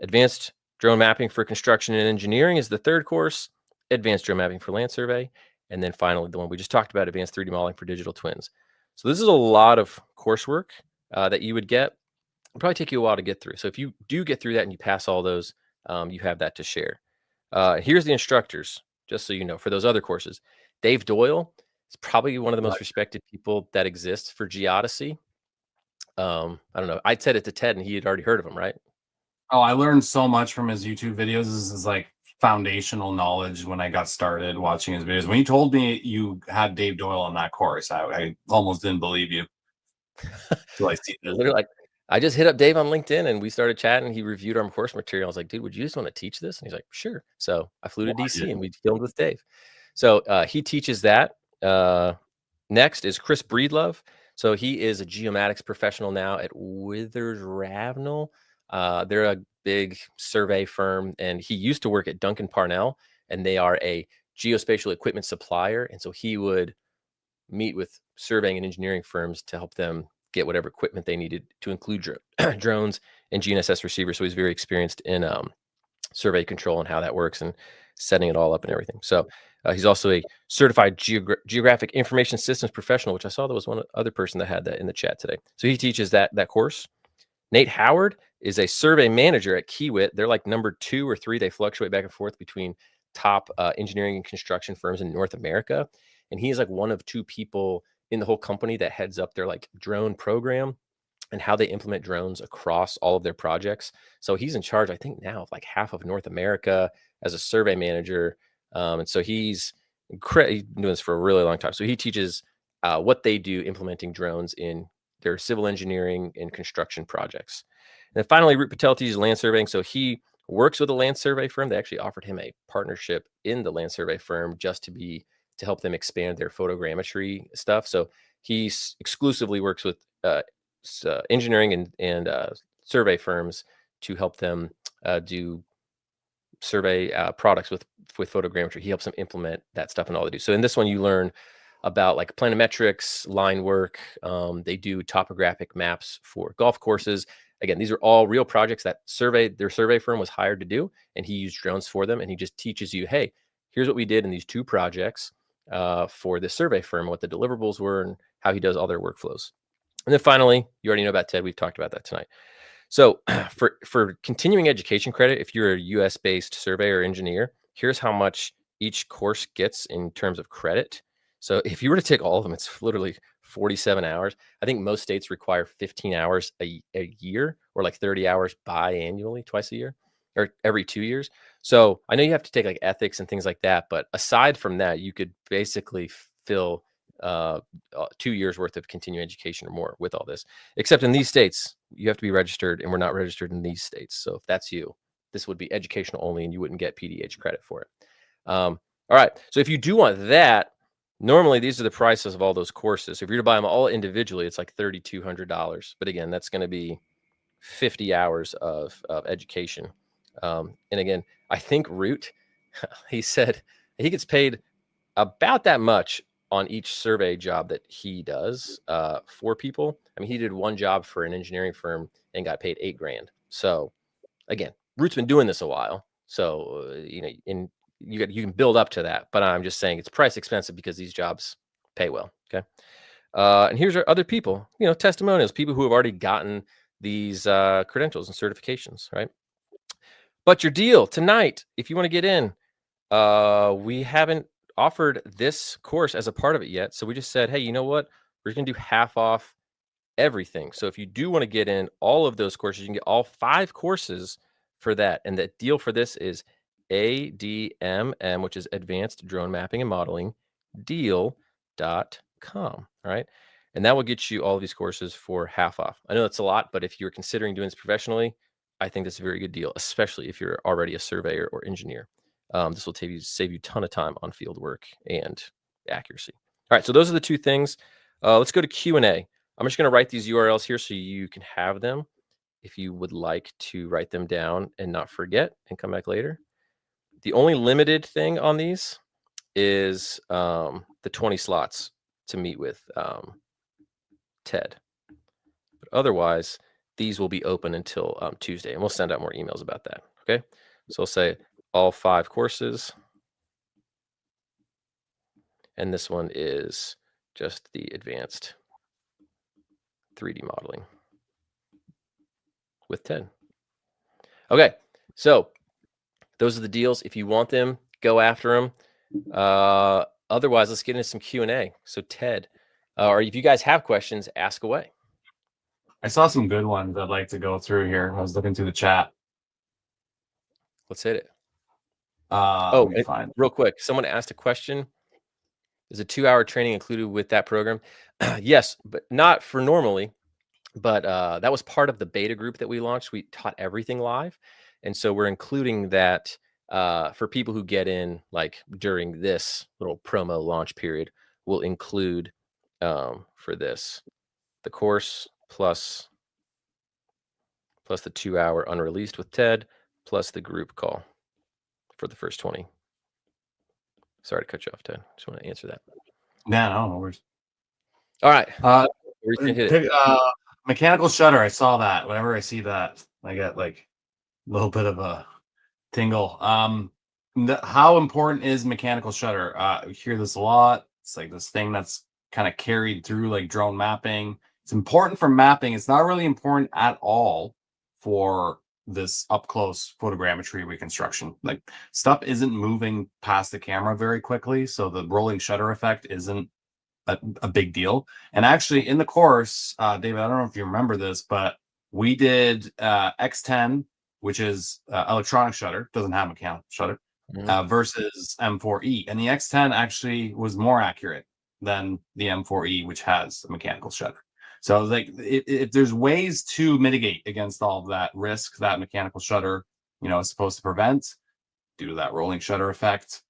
Advanced drone mapping for construction and engineering is the 3rd course, advanced drone mapping for land survey. And then finally, the one we just talked about, advanced 3D modeling for digital twins. So this is a lot of coursework that you would get. It'll probably take you a while to get through. So if you do get through that and you pass all those, you have that to share. Here's the instructors, just so you know, for those other courses. Dave Doyle is probably one of the most respected people that exists for geodesy. I don't know. I said it to Ted and he had already heard of him, right? Oh, I learned so much from his YouTube videos. This is like foundational knowledge when I got started watching his videos. When you told me you had Dave Doyle on that course, I almost didn't believe you. Till I see this. Literally, I just hit up Dave on LinkedIn and we started chatting. He reviewed our course material. I was like, dude, would you just want to teach this? And he's like, sure. So I flew to DC and we filmed with Dave. So he teaches that. Next is Chris Breedlove. So he is a geomatics professional now at Withers Ravenel. They're a big survey firm, and he used to work at Duncan Parnell, and they are a geospatial equipment supplier. And so he would meet with surveying and engineering firms to help them get whatever equipment they needed, to include drones and GNSS receivers. So he's very experienced in survey control and how that works and setting it all up and everything. So he's also a certified geographic information systems professional, which I saw there was one other person that had that in the chat today. So he teaches that course. Nate Howard is a survey manager at Kiewit. They're like number 2 or 3. They fluctuate back and forth between top engineering and construction firms in North America. And he is like one of 2 people in the whole company that heads up their like drone program and how they implement drones across all of their projects. So he's in charge, I think now, of like half of North America as a survey manager. And so he's doing this for a really long time. So he teaches what they do implementing drones in their civil engineering and construction projects. And then finally, Root Patel teaches land surveying. So he works with a land survey firm. They actually offered him a partnership in the land survey firm just to help them expand their photogrammetry stuff. So he exclusively works with engineering and survey firms to help them do survey products with photogrammetry. He helps them implement that stuff and all they do. So in this one, you learn about like planimetrics, line work. They do topographic maps for golf courses. Again, these are all real projects that their survey firm was hired to do, and he used drones for them. And he just teaches you, hey, here's what we did in these 2 projects for the survey firm, what the deliverables were, and how he does all their workflows. And then finally, you already know about TED. We've talked about that tonight. So for continuing education credit, if you're a US-based surveyor or engineer, here's how much each course gets in terms of credit. So if you were to take all of them, it's literally 47 hours. I think most states require 15 hours a year, or like 30 hours biannually, twice a year, or every 2 years. So I know you have to take like ethics and things like that, but aside from that, you could basically fill 2 years worth of continuing education or more with all this. Except in these states, you have to be registered, and we're not registered in these states. So if that's you, this would be educational only, and you wouldn't get PDH credit for it. All right. So if you do want that, normally these are the prices of all those courses. So if you're to buy them all individually, it's like $3,200. But again, that's going to be 50 hours of education. And again, I think Root, he said he gets paid about that much on each survey job that he does for people. I mean, he did one job for an engineering firm and got paid $8,000. So again, Root's been doing this a while. So, you can build up to that, but I'm just saying it's price expensive because these jobs pay well. Okay. And here's our other people, testimonials, people who have already gotten these credentials and certifications, right? But your deal tonight, if you want to get in, we haven't offered this course as a part of it yet. So we just said, hey, you know what? We're going to do half off everything. So if you do want to get in all of those courses, you can get all 5 courses for that. And the deal for this is ADMM, which is Advanced Drone Mapping and Modeling, deal.com. All right. And that will get you all of these courses for half off. I know that's a lot, but if you're considering doing this professionally, I think that's a very good deal, especially if you're already a surveyor or engineer. This will save you a ton of time on field work and accuracy. All right. So those are the two things. Let's go to Q&A. I'm just going to write these URLs here so you can have them if you would like to write them down and not forget and come back later. The only limited thing on these is the 20 slots to meet with Ted. But otherwise, these will be open until Tuesday, and we'll send out more emails about that. Okay. So I'll say all 5 courses. And this one is just the advanced 3D modeling with Ted. Okay. So those are the deals. If you want them, go after them. Otherwise, let's get into some Q&A. So Ted, or if you guys have questions, ask away. I saw some good ones I'd like to go through here. I was looking through the chat. Let's hit it. Let me find. Real quick, someone asked a question. Is a 2-hour training included with that program? Yes, but not for normally. But that was part of the beta group that we launched. We taught everything live. And so we're including that for people who get in like during this little promo launch period. We'll include for this the course plus the 2-hour unreleased with Ted plus the group call for the first 20. Sorry to cut you off, Ted. Just want to answer that. No worries. All right. Mechanical shutter. I saw that. Whenever I see that, I get like a little bit of a tingle. How important is mechanical shutter? We hear this a lot. It's like this thing that's kind of carried through like drone mapping. It's important for mapping. It's not really important at all for this up close photogrammetry reconstruction. Like stuff isn't moving past the camera very quickly, so the rolling shutter effect isn't a big deal. And actually in the course, David, I don't know if you remember this, but we did X10, which is electronic shutter, doesn't have mechanical shutter, versus M4E. And the X10 actually was more accurate than the M4E, which has a mechanical shutter. So like if there's ways to mitigate against all of that risk that mechanical shutter, is supposed to prevent due to that rolling shutter effect,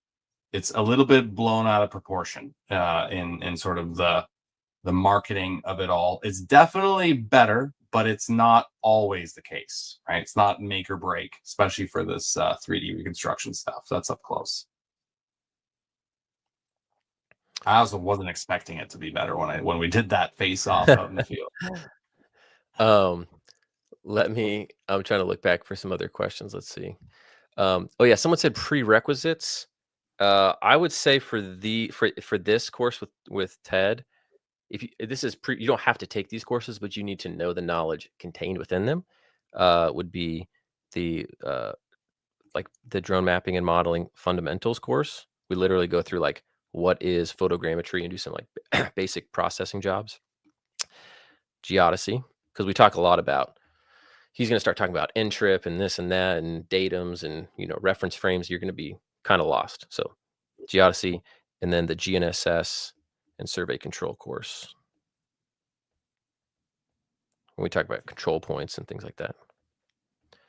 it's a little bit blown out of proportion in sort of the marketing of it all. It's definitely better, but it's not always the case, right? It's not make or break, especially for this 3D reconstruction stuff. That's up close. I also wasn't expecting it to be better when we did that face off out in the field. I'm trying to look back for some other questions. Let's see. Oh yeah, someone said prerequisites. I would say for this course with Ted, you don't have to take these courses, but you need to know the knowledge contained within them. Would be the like the drone mapping and modeling fundamentals course. We literally go through like what is photogrammetry and do some like basic processing jobs. Geodesy, because we talk a lot about. He's going to start talking about N-trip and this and that and datums and reference frames. You're going to be kind of lost. So geodesy, and then the GNSS and survey control course. When we talk about control points and things like that.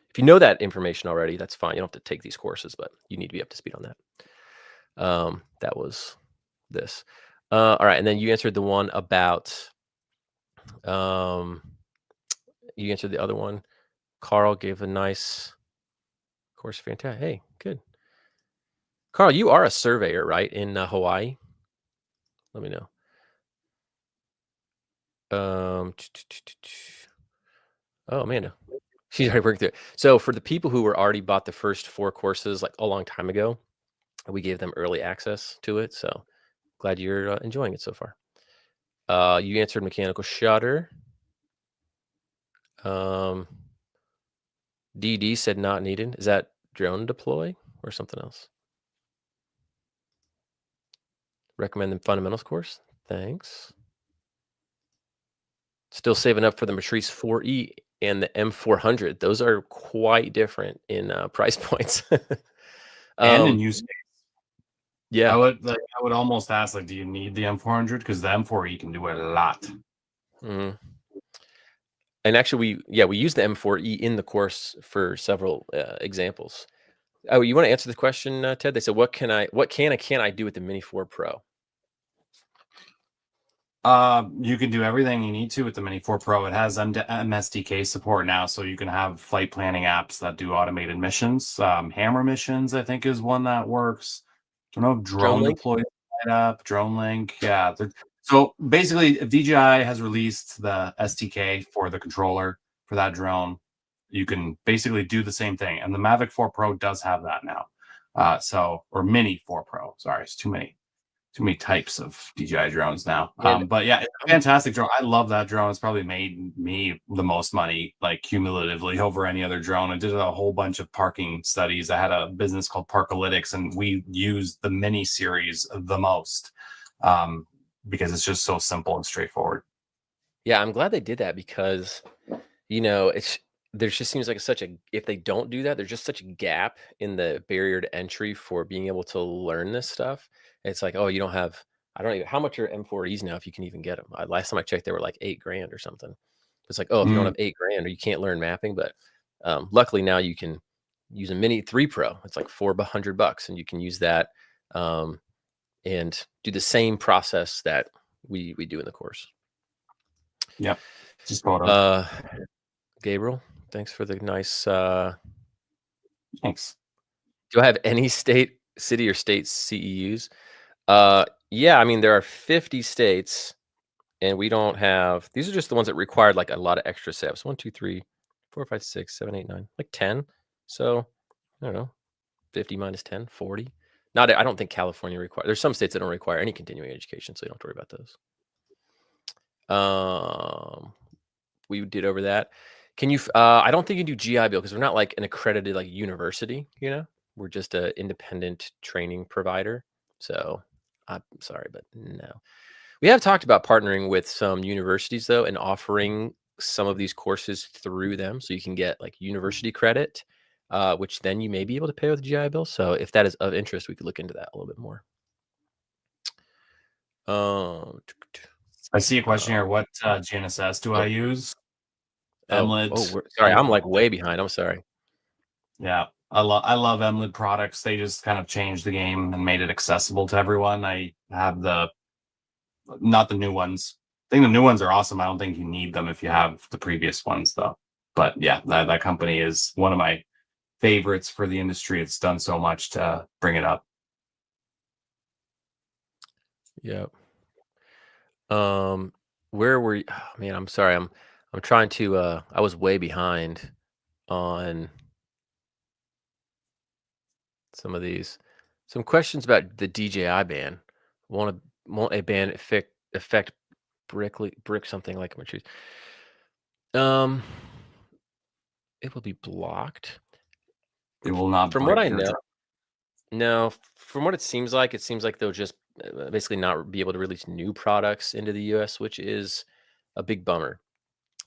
If you know that information already, that's fine. You don't have to take these courses, but you need to be up to speed on that. That was this. All right. And then you answered the one about, you answered the other one. Carl gave a nice course. Fantastic. Hey, good. Carl, you are a surveyor, right, in Hawaii? Let me know. Oh, Amanda. She's already working through it. So for the people who were already bought the first 4 courses like a long time ago, we gave them early access to it. So glad you're enjoying it so far. You answered mechanical shutter. DD said not needed. Is that drone deploy or something else? Recommend the fundamentals course. Thanks. Still saving up for the Matrice 4E and the M400. Those are quite different in price points. And in use case. Yeah. I would almost ask, like, do you need the M400? Because the M4E can do a lot. Mhm. And actually, we use the M4E in the course for several examples. Oh, you want to answer the question, Ted? They said, what can I do with the Mini 4 Pro? You can do everything you need to with the Mini 4 Pro. It has MSDK support now, so you can have flight planning apps that do automated missions. Hammer missions, I think, is one that works. I don't know if drone Link? deploy up, Drone Link. Yeah. So basically, if DJI has released the SDK for the controller for that drone, you can basically do the same thing. And the Mavic 4 Pro does have that now. Or Mini 4 Pro. Sorry, it's too many types of DJI drones now. But yeah, it's a fantastic drone. I love that drone. It's probably made me the most money, like cumulatively, over any other drone. I did a whole bunch of parking studies. I had a business called Parkalytics, and we used the Mini series the most because it's just so simple and straightforward. Yeah, I'm glad they did that because, there just seems like if they don't do that, there's just such a gap in the barrier to entry for being able to learn this stuff. It's like, oh, I don't even, how much are M4Es now if you can even get them? Last time I checked, they were like $8,000 or something. It's like, oh, if you don't have $8,000 or you can't learn mapping, but luckily now you can use a Mini 3 Pro. It's like $400 and you can use that and do the same process that we do in the course. Yep. Just go up. Gabriel, thanks for the nice. Thanks. Do I have any city or state CEUs? Yeah, I mean, there are 50 states, and we don't have. These are just the ones that required like a lot of extra steps. 1, 2, 3, 4, 5, 6, 7, 8, 9, like 10. So I don't know, 50 minus 10, 40. I don't think California requires. There's some states that don't require any continuing education, so you don't have to worry about those. We did over that. Can you? I don't think you do GI Bill because we're not like an accredited like university. We're just an independent training provider. So I'm sorry, but no. We have talked about partnering with some universities though and offering some of these courses through them, so you can get like university credit, which then you may be able to pay with GI Bill. So if that is of interest, we could look into that a little bit more. I see a question here. What GNSS do I use? Sorry, I'm like way behind. I'm sorry. Yeah, I love Emlid products. They just kind of changed the game and made it accessible to everyone. I have not the new ones. I think the new ones are awesome. I don't think you need them if you have the previous ones, though. But yeah, that company is one of my favorites for the industry. It's done so much to bring it up. Yep. Where were you? Oh, man, I'm sorry. I'm trying to. I was way behind on some of these. Some questions about the DJI ban. Won't a ban affect brick something like trees? It will be blocked. It will not. From what I know, no. From what it seems like they'll just basically not be able to release new products into the U.S., which is a big bummer.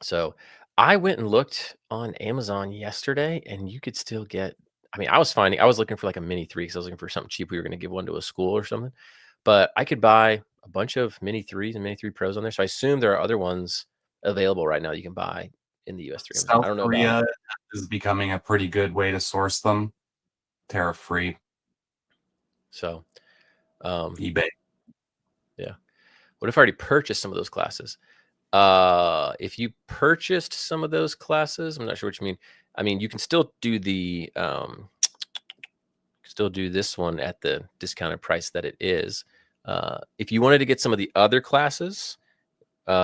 So I went and looked on Amazon yesterday, and you could still get. I mean, I was looking for like a Mini 3 because I was looking for something cheap. We were going to give one to a school or something, but I could buy a bunch of Mini 3s and Mini 3 Pros on there. So I assume there are other ones available right now you can buy in the US. South Korea is becoming a pretty good way to source them, tariff free. So, eBay. Yeah. What if I already purchased some of those classes? If you purchased some of those classes, I'm not sure what you mean. I mean, you can still do the this one at the discounted price that it is. If you wanted to get some of the other classes,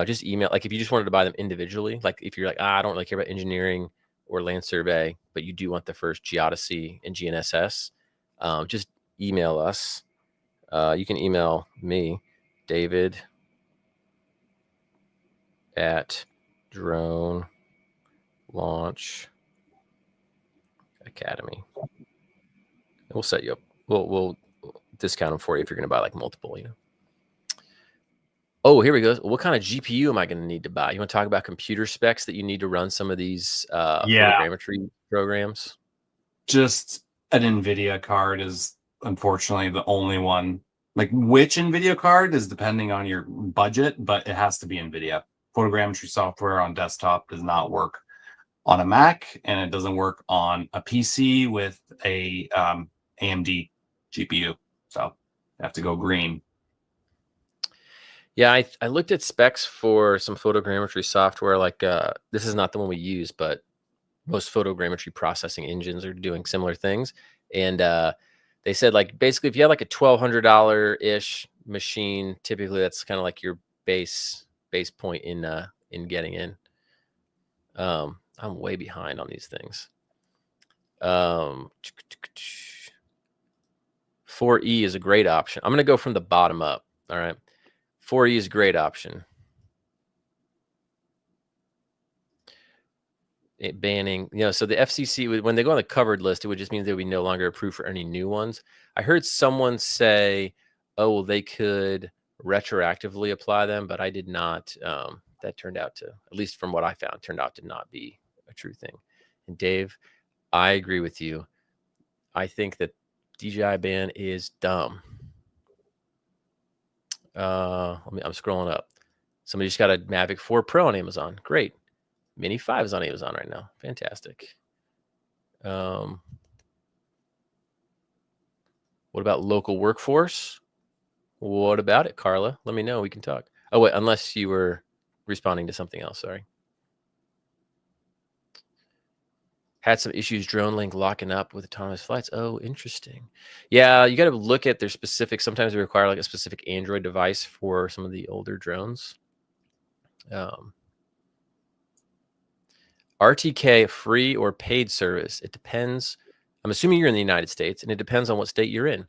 just email. Like if you just wanted to buy them individually, like if you're like, I don't really care about engineering or land survey, but you do want the first Geodesy and GNSS, just email us. You can email me, David, at Drone Launch Academy. And we'll set you up. We'll discount them for you if you're going to buy like multiple, Oh, here we go. What kind of GPU am I going to need to buy? You want to talk about computer specs that you need to run some of these photogrammetry programs? Just an NVIDIA card is unfortunately the only one. Like which NVIDIA card is depending on your budget, but it has to be NVIDIA. Photogrammetry software on desktop does not work on a Mac, and it doesn't work on a PC with a AMD GPU. So you have to go green. Yeah, I looked at specs for some photogrammetry software. Like this is not the one we use, but most photogrammetry processing engines are doing similar things. And they said like basically if you have like a $1,200 ish machine, typically that's kind of like your base point in getting in. I'm way behind on these things. 4E is a great option. I'm gonna go from the bottom up. All right. 4E is a great option. It banning, so the FCC, when they go on the covered list, it would just mean they would be no longer approved for any new ones. I heard someone say, oh, well, they could retroactively apply them, but I did not. That turned out to, at least from what I found, turned out to not be a true thing. And Dave, I agree with you. I think that DJI ban is dumb. I'm scrolling up. Somebody just got a Mavic 4 Pro on Amazon. Great. Mini 5 is on Amazon right now. Fantastic. What about local workforce? What about it, Carla? Let me know. We can talk. Oh, wait, unless you were responding to something else. Sorry. Had some issues drone link locking up with autonomous flights. Oh, interesting. Yeah, you got to look at their specific. Sometimes they require like a specific Android device for some of the older drones. RTK, free or paid service? It depends. I'm assuming you're in the United States, and it depends on what state you're in.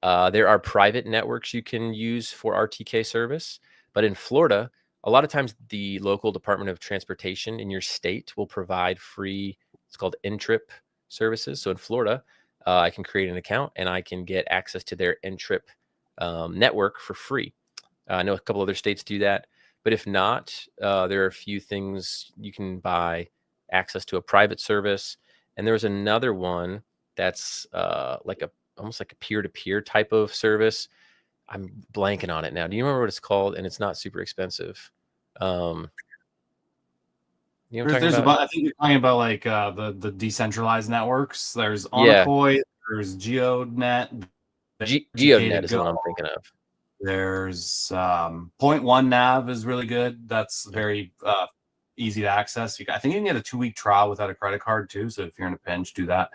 There are private networks you can use for RTK service, but in Florida, a lot of times the local Department of Transportation in your state will provide free, it's called N-Trip services. So in Florida, I can create an account and I can get access to their N-Trip network for free. I know a couple other states do that. But if not, there are a few things you can buy access to a private service. And there was another one that's almost like a peer-to-peer type of service. I'm blanking on it now. Do you remember what it's called? And it's not super expensive. You know what I'm talking about? I think you're talking about like the decentralized networks. There's Yeah. Onakoi, there's GeoNet. GeoNet is what I'm thinking of. There's Point One Nav is really good. That's very easy to access. I think you can get a 2-week trial without a credit card too. So if you're in a pinch, do that.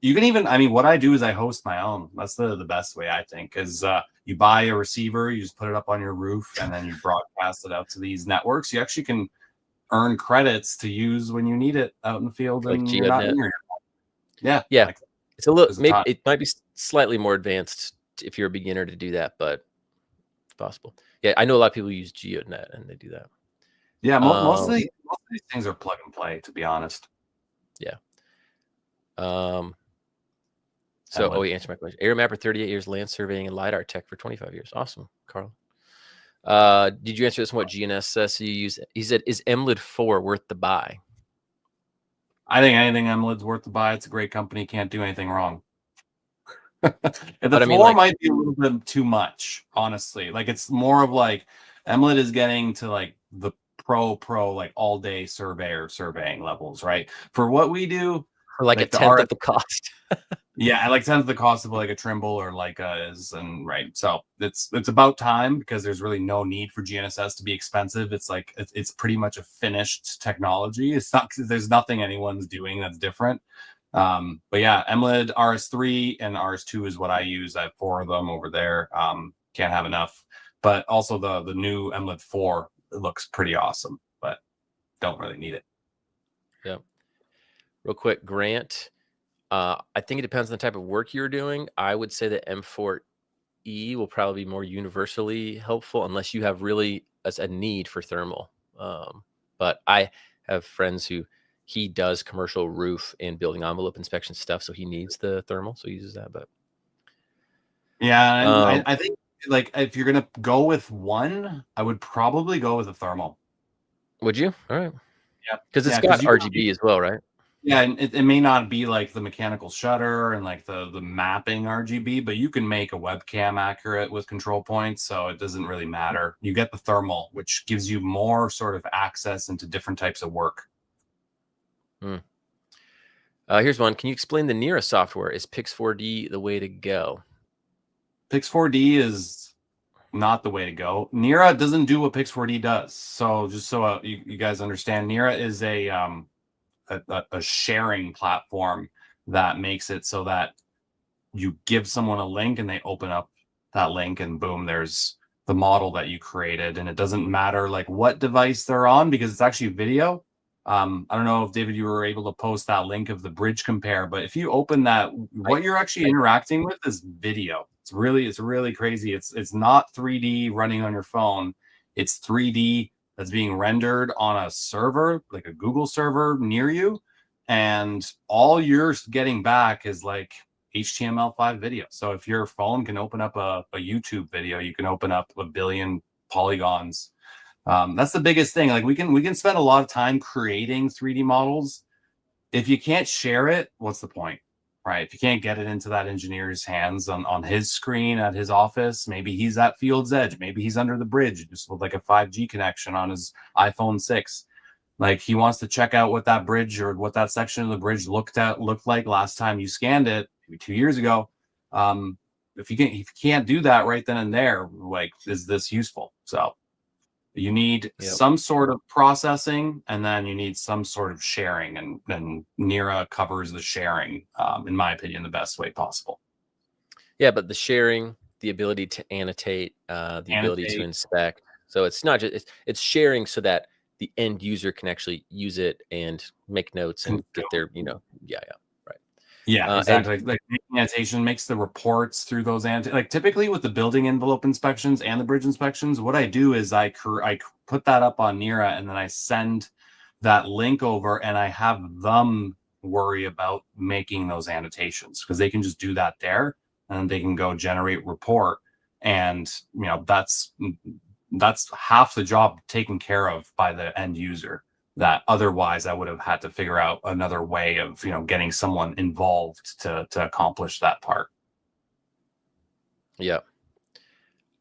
You can even, I mean, what I do is I host my own. That's the best way, I think, is you buy a receiver, you just put it up on your roof, and then you broadcast it out to these networks. You actually can earn credits to use when you need it out in the field. Like and you're not in GeoNet. your, yeah. Yeah. It's a little, maybe time. it might be slightly more advanced if you're a beginner to do that, but it's possible. Yeah, I know a lot of people use GeoNet and they do that. Yeah, most of these things are plug and play, to be honest. Yeah. So, you answered my question. AirMapper 38 years, land surveying and LiDAR tech for 25 years. Awesome, Carl. Did you answer this one? What GNS says? So you use? He said, "Is MLID 4 worth the buy?" I think anything MLID's worth the buy. It's a great company. Can't do anything wrong. The 4 might be a little bit too much, honestly. Like it's more of like MLID is getting to like the pro like all day surveying levels, right? For what we do, for like a tenth of the cost. Yeah, like tenth of the cost of like a Trimble or Leica is, and right. So it's about time because there's really no need for GNSS to be expensive. It's like it's pretty much a finished technology. It's not, there's nothing anyone's doing that's different. But yeah, MLID RS3 and RS2 is what I use. I have 4 of them over there. Can't have enough. But also the new MLID 4, it looks pretty awesome, but don't really need it. Yeah. Real quick, Grant. I think it depends on the type of work you're doing. I would say that M4E will probably be more universally helpful unless you have really a need for thermal. But I have friends who he does commercial roof and building envelope inspection stuff, so he needs the thermal, so he uses that. But yeah, I think like if you're gonna go with one, I would probably go with a thermal. Would you? All right. Yeah, because it's got RGB as well, right? Yeah, and it may not be like the mechanical shutter and like the mapping RGB, but you can make a webcam accurate with control points, so it doesn't really matter. You get the thermal, which gives you more sort of access into different types of work. Here's one. Can you explain the Nira software? Is Pix4D the way to go? Pix4D is not the way to go. Nira doesn't do what Pix4D does. So just so you guys understand, Nira is a sharing platform that makes it so that you give someone a link and they open up that link and boom, there's the model that you created. And it doesn't matter like what device they're on because it's actually video. I don't know if David, you were able to post that link of the bridge compare, but if you open that, what you're actually interacting with is video. It's really crazy. It's not 3D running on your phone. It's 3D that's being rendered on a server, like a Google server near you. And all you're getting back is like HTML5 video. So if your phone can open up a YouTube video, you can open up a billion polygons. That's the biggest thing. Like we can spend a lot of time creating 3D models. If you can't share it, what's the point? Right? If you can't get it into that engineer's hands on his screen at his office, maybe he's at Field's Edge, maybe he's under the bridge just with like a 5G connection on his iPhone 6. Like he wants to check out what that bridge or what that section of the bridge looked like last time you scanned it, maybe 2 years ago. If you can't do that right then and there, like, is this useful? So you need some sort of processing, and then you need some sort of sharing, and Nira covers the sharing, in my opinion, the best way possible. Yeah, but the sharing, the ability to annotate, the ability to inspect. So it's not just it's sharing so that the end user can actually use it and make notes and get their, right. Yeah, exactly. Like making annotation makes the reports through those like typically with the building envelope inspections and the bridge inspections, what I do is I put that up on Nira and then I send that link over and I have them worry about making those annotations because they can just do that there and they can go generate report, and that's half the job taken care of by the end user that otherwise I would have had to figure out another way of getting someone involved to accomplish that part. Yeah.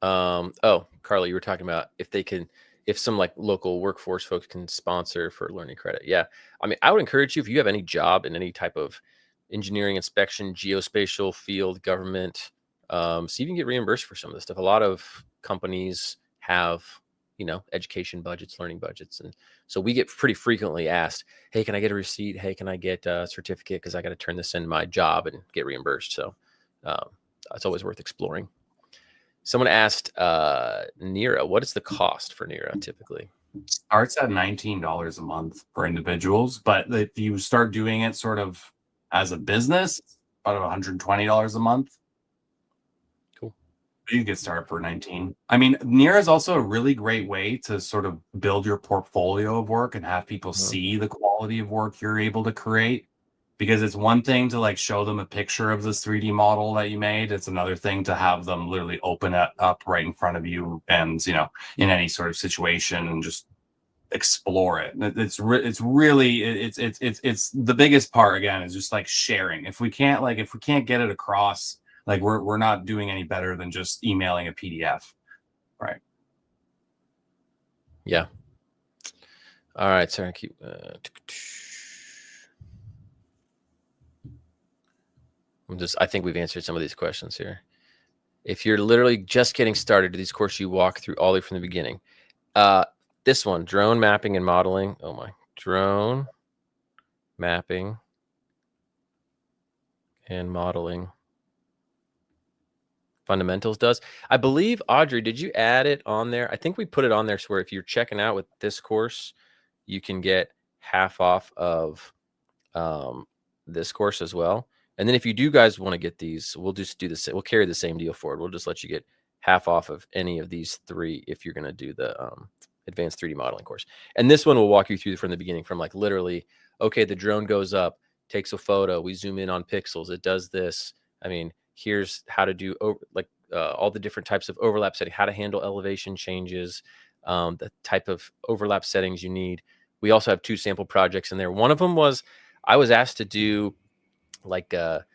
Oh, Carly, you were talking about if some like local workforce folks can sponsor for learning credit. Yeah. I mean, I would encourage you, if you have any job in any type of engineering, inspection, geospatial field, government, see if you can get reimbursed for some of this stuff. A lot of companies have education budgets, learning budgets, and so we get pretty frequently asked, hey, can I get a receipt? Hey, can I get a certificate because I got to turn this in my job and get reimbursed? So it's always worth exploring. Someone asked Nira, what is the cost for Nira typically? Starts at $19 a month for individuals, but if you start doing it sort of as a business, about $120 a month. You get started for 19. I mean, Nira is also a really great way to sort of build your portfolio of work and have people see the quality of work you're able to create. Because it's one thing to like show them a picture of this 3D model that you made. It's another thing to have them literally open it up right in front of you and, in any sort of situation and just explore it. It's the biggest part again is just like sharing. If we can't get it across, like we're not doing any better than just emailing a PDF, right? Yeah. All right. Sorry, keep. I think we've answered some of these questions here. If you're literally just getting started, do these courses you walk through all the way from the beginning? This one, drone mapping and modeling. Oh my, drone mapping and modeling. Fundamentals does. I believe, Audrey, did you add it on there? I think we put it on there so where if you're checking out with this course, you can get half off of this course as well. And then if you do guys want to get these, we'll just do this. We'll carry the same deal forward. We'll just let you get half off of any of these three if you're going to do the advanced 3D modeling course. And this one will walk you through from the beginning, from like literally, okay, the drone goes up, takes a photo, we zoom in on pixels, it does this. I mean, here's how to do all the different types of overlap setting, how to handle elevation changes, the type of overlap settings you need. We also have 2 sample projects in there. One of them was, I was asked to do like a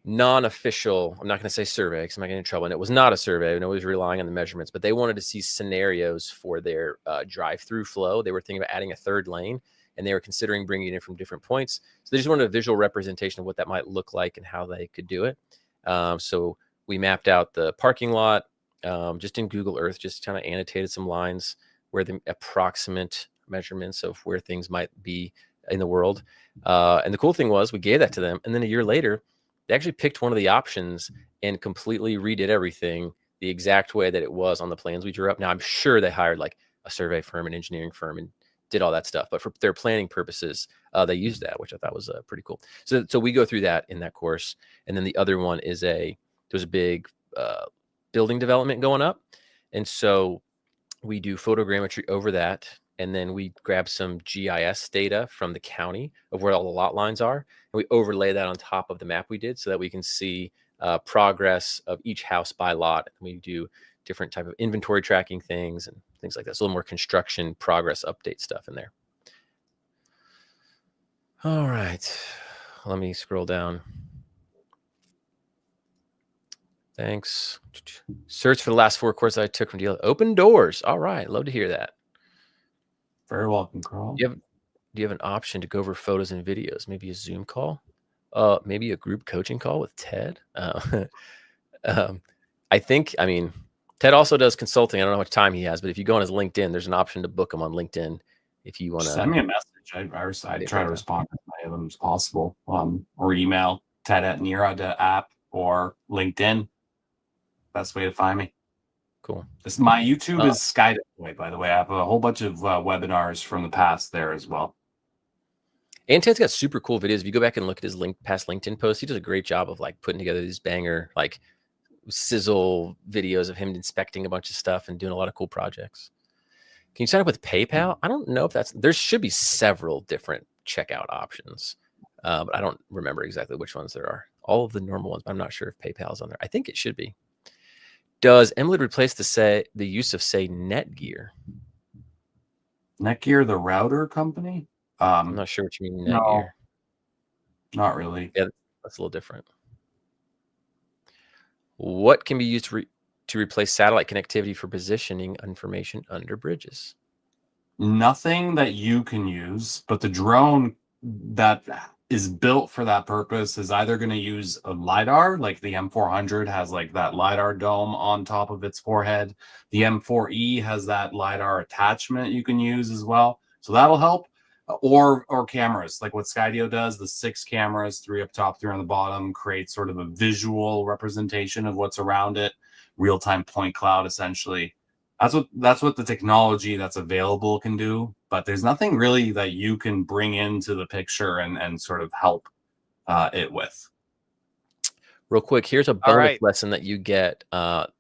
non-official, I'm not going to say survey because I'm not getting in trouble, and it was not a survey, and it was relying on the measurements, but they wanted to see scenarios for their drive-through flow. They were thinking about adding a third lane, and they were considering bringing it in from different points. So they just wanted a visual representation of what that might look like and how they could do it. So we mapped out the parking lot just in Google Earth, just kind of annotated some lines where the approximate measurements of where things might be in the world. And the cool thing was we gave that to them, and then a year later, they actually picked one of the options and completely redid everything the exact way that it was on the plans we drew up. Now, I'm sure they hired like a survey firm, an engineering firm, and did all that stuff. But for their planning purposes, they used that, which I thought was pretty cool. So we go through that in that course. And then the other one is there's a big building development going up. And so we do photogrammetry over that. And then we grab some GIS data from the county of where all the lot lines are. And we overlay that on top of the map we did so that we can see progress of each house by lot. And we do different type of inventory tracking things and things like that. So a little more construction progress update stuff in there. All right. Let me scroll down. Thanks. Search for the last 4 courses I took from DL. Open doors. All right. Love to hear that. Very welcome, Carl. Do you have an option to go over photos and videos? Maybe a Zoom call? Maybe a group coaching call with Ted? I mean, Ted also does consulting. I don't know how much time he has, but if you go on his LinkedIn, there's an option to book him on LinkedIn if you want to. Send me a message. I try to respond as many of them as possible. Or email ted@nira.app or LinkedIn. Best way to find me. Cool. My YouTube is Sky Deploy, by the way. I have a whole bunch of webinars from the past there as well. And Ted's got super cool videos. If you go back and look at his past LinkedIn posts, he does a great job of like putting together these banger, like sizzle videos of him inspecting a bunch of stuff and doing a lot of cool projects. Can you sign up with PayPal? I don't know if there should be several different checkout options, but I don't remember exactly which ones there are. All of the normal ones, but I'm not sure if PayPal is on there. I think it should be. Does Emlid replace the use of, say, Netgear? Netgear, the router company? I'm not sure what you mean, Netgear. No, not really. Yeah, that's a little different. What can be used to replace satellite connectivity for positioning information under bridges? Nothing that you can use, but the drone that is built for that purpose is either going to use a LiDAR, like the M400 has like that LiDAR dome on top of its forehead. The M4E has that LiDAR attachment you can use as well. So that'll help. Or cameras, like what Skydio does, the 6 cameras, 3 up top, 3 on the bottom, create sort of a visual representation of what's around it, real-time point cloud, essentially. That's what the technology that's available can do, but there's nothing really that you can bring into the picture and sort of help it with. Real quick, here's a bonus lesson that you get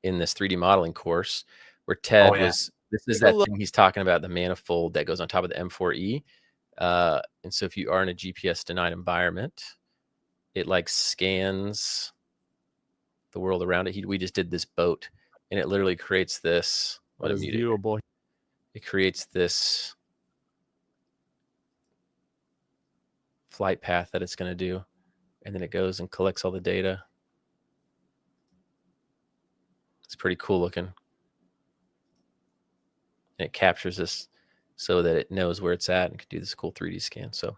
in this 3D modeling course where Ted this is that thing he's talking about, the manifold that goes on top of the M4E. And so if you are in a GPS denied environment, it like scans the world around it. We just did this boat and it literally creates this. What a viewable. It creates this flight path that it's going to do. And then it goes and collects all the data. It's pretty cool looking. And it captures this so that it knows where it's at and can do this cool 3D scan. So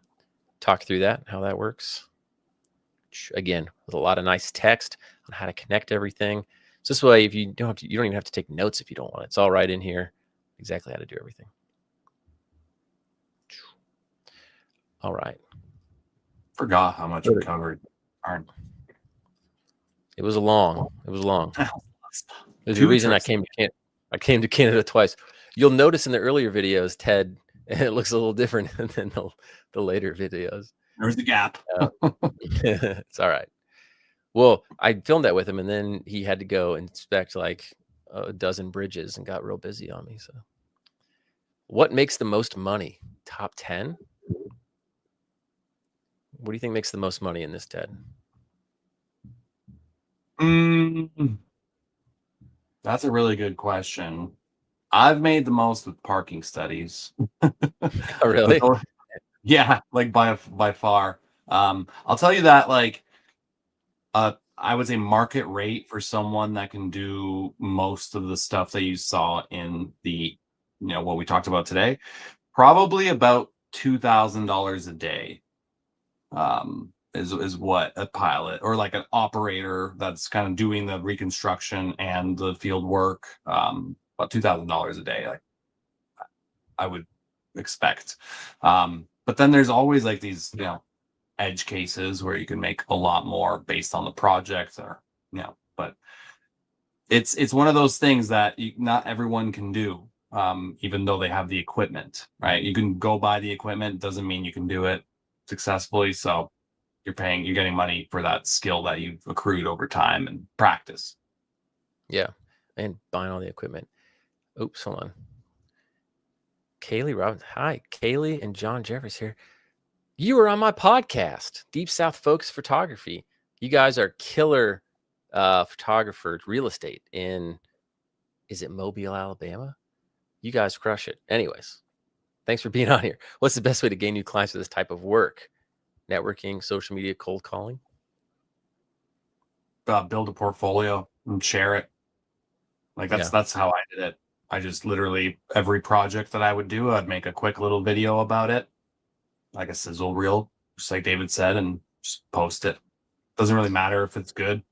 talk through that, how that works. Again, with a lot of nice text on how to connect everything. So this way, if you don't even have to take notes if you don't want it. It's all right in here, exactly how to do everything. All right. Forgot how much we covered. It was long. It was long. There's a reason I came to Canada twice. You'll notice in the earlier videos, Ted, it looks a little different than the later videos. There's the gap. It's all right. Well, I filmed that with him, and then he had to go inspect like a dozen bridges and got real busy on me. So, what makes the most money? Top 10? What do you think makes the most money in this, Ted? That's a really good question. I've made the most with parking studies. Oh, really? Yeah, like by far. I'll tell you that like I would say market rate for someone that can do most of the stuff that you saw in the what we talked about today, probably about $2,000 a day. Is what a pilot or like an operator that's kind of doing the reconstruction and the field work. About $2,000 a day, like I would expect. But then there's always like these, edge cases where you can make a lot more based on the project or, but it's one of those things that not everyone can do. Even though they have the equipment, right? You can go buy the equipment, doesn't mean you can do it successfully. So you're getting money for that skill that you've accrued over time and practice. Yeah, and buying all the equipment. Oops, hold on. Kaylee Robbins. Hi, Kaylee and John Jeffers here. You were on my podcast, Deep South Focus Photography. You guys are killer photographers, real estate in, is it Mobile, Alabama? You guys crush it. Anyways, thanks for being on here. What's the best way to gain new clients for this type of work? Networking, social media, cold calling? Build a portfolio and share it. Like that's how I did it. I just literally every project that I would do, I'd make a quick little video about it, like a sizzle reel, just like David said, and just post it. Doesn't really matter if it's good,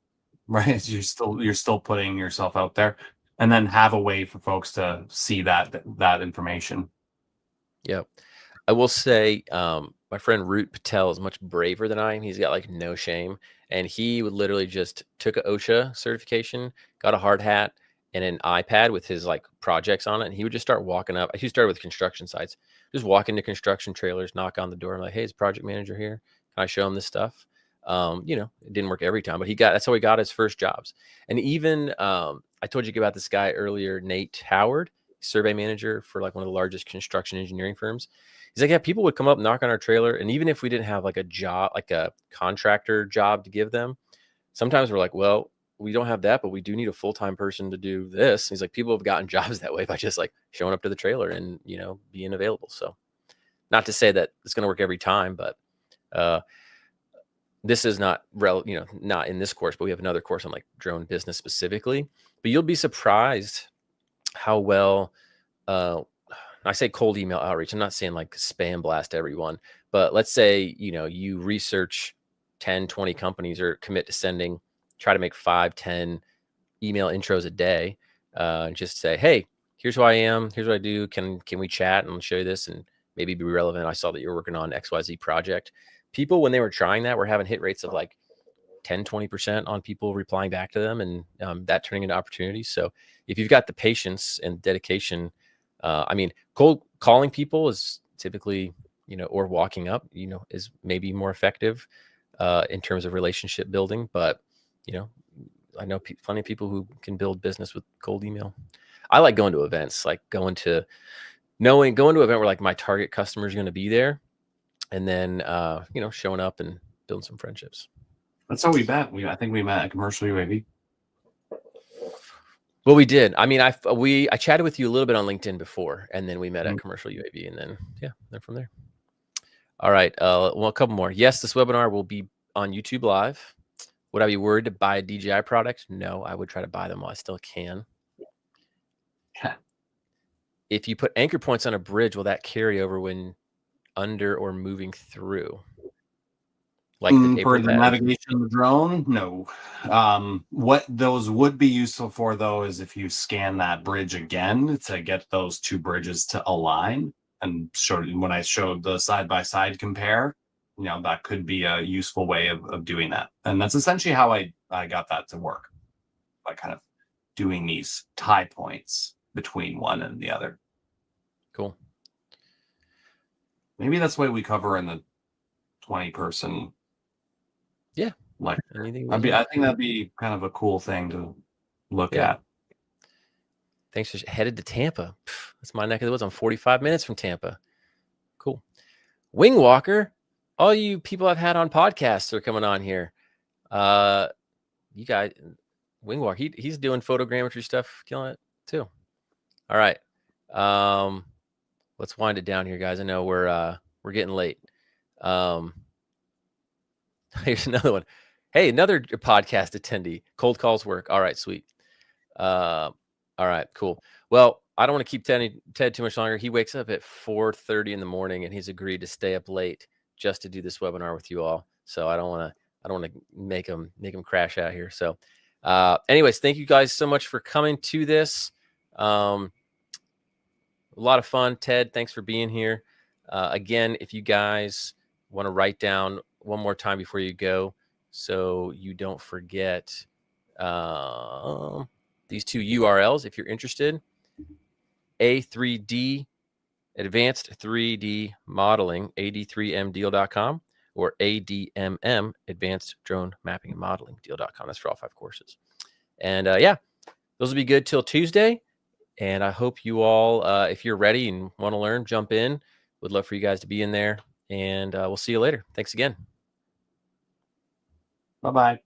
right? You're still putting yourself out there, and then have a way for folks to see that information. Yeah, I will say, my friend Root Patel is much braver than I am. He's got like no shame, and he would literally just took a OSHA certification, got a hard hat and an iPad with his like projects on it, and he would just start walking up. He started with construction sites, just walk into construction trailers, knock on the door, and like, "Hey, is project manager here? Can I show him this stuff?" It didn't work every time, but that's how he got his first jobs. And even I told you about this guy earlier, Nate Howard, survey manager for like one of the largest construction engineering firms. He's like, yeah, people would come up, knock on our trailer, and even if we didn't have like a job, like a contractor job to give them, sometimes we're like, well, we don't have that, but we do need a full-time person to do this. He's like, people have gotten jobs that way by just like showing up to the trailer and, being available. So not to say that it's going to work every time, but this is not not in this course, but we have another course on like drone business specifically. But you'll be surprised how well, I say cold email outreach. I'm not saying like spam blast everyone, but let's say, you research 10, 20 companies or commit to sending, try to make 5, 10 email intros a day. Just say, hey, here's who I am. Here's what I do. Can we chat and show you this and maybe be relevant? I saw that you're working on XYZ project. People, when they were trying that, were having hit rates of like 10, 20% on people replying back to them, and that turning into opportunities. So if you've got the patience and dedication, cold calling people is typically, or walking up, is maybe more effective in terms of relationship building. But, I know plenty of people who can build business with cold email. I like going to events, like going to an event where like my target customer is going to be there, and then, showing up and building some friendships. That's how we met. I think we met at Commercial UAV. Well, we did. I mean, I chatted with you a little bit on LinkedIn before, and then we met at Commercial UAV, and then from there. All right. Well, a couple more. Yes, this webinar will be on YouTube Live. Would I be worried to buy a DJI product? No, I would try to buy them while I still can. Yeah. If you put anchor points on a bridge, will that carry over when under or moving through? Like the paper for the bag? navigation of the drone, no. What those would be useful for, though, is if you scan that bridge again to get those two bridges to align. And when I showed the side-by-side compare, that could be a useful way of doing that. And that's essentially how I got that to work, by kind of doing these tie points between one and the other. Cool. Maybe that's what we cover in the 20-person. Yeah. Lecture. I think that'd be kind of a cool thing to look at. Thanks for headed to Tampa. That's my neck of the woods. I'm 45 minutes from Tampa. Cool. Wing Walker, all you people I've had on podcasts are coming on here. You guys, Wing Walker, he's doing photogrammetry stuff, killing it too. All right. Let's wind it down here, guys. I know we're We're getting late. Here's another one. Hey, another podcast attendee. Cold calls work. All right, sweet. All right, cool. Well, I don't want to keep Ted too much longer. He wakes up at 4:30 in the morning, and he's agreed to stay up late just to do this webinar with you all. So I don't want to make him crash out here. So, anyways, thank you guys so much for coming to this. A lot of fun. Ted, thanks for being here. Again, if you guys want to write down one more time before you go, so you don't forget these two URLs if you're interested. A3D Advanced 3D Modeling, ad3mdeal.com, or ADMM Advanced Drone Mapping and Modeling deal.com. That's for all 5 courses. And yeah, those will be good till Tuesday. And I hope you all, if you're ready and want to learn, jump in. Would love for you guys to be in there. And we'll see you later. Thanks again. Bye-bye.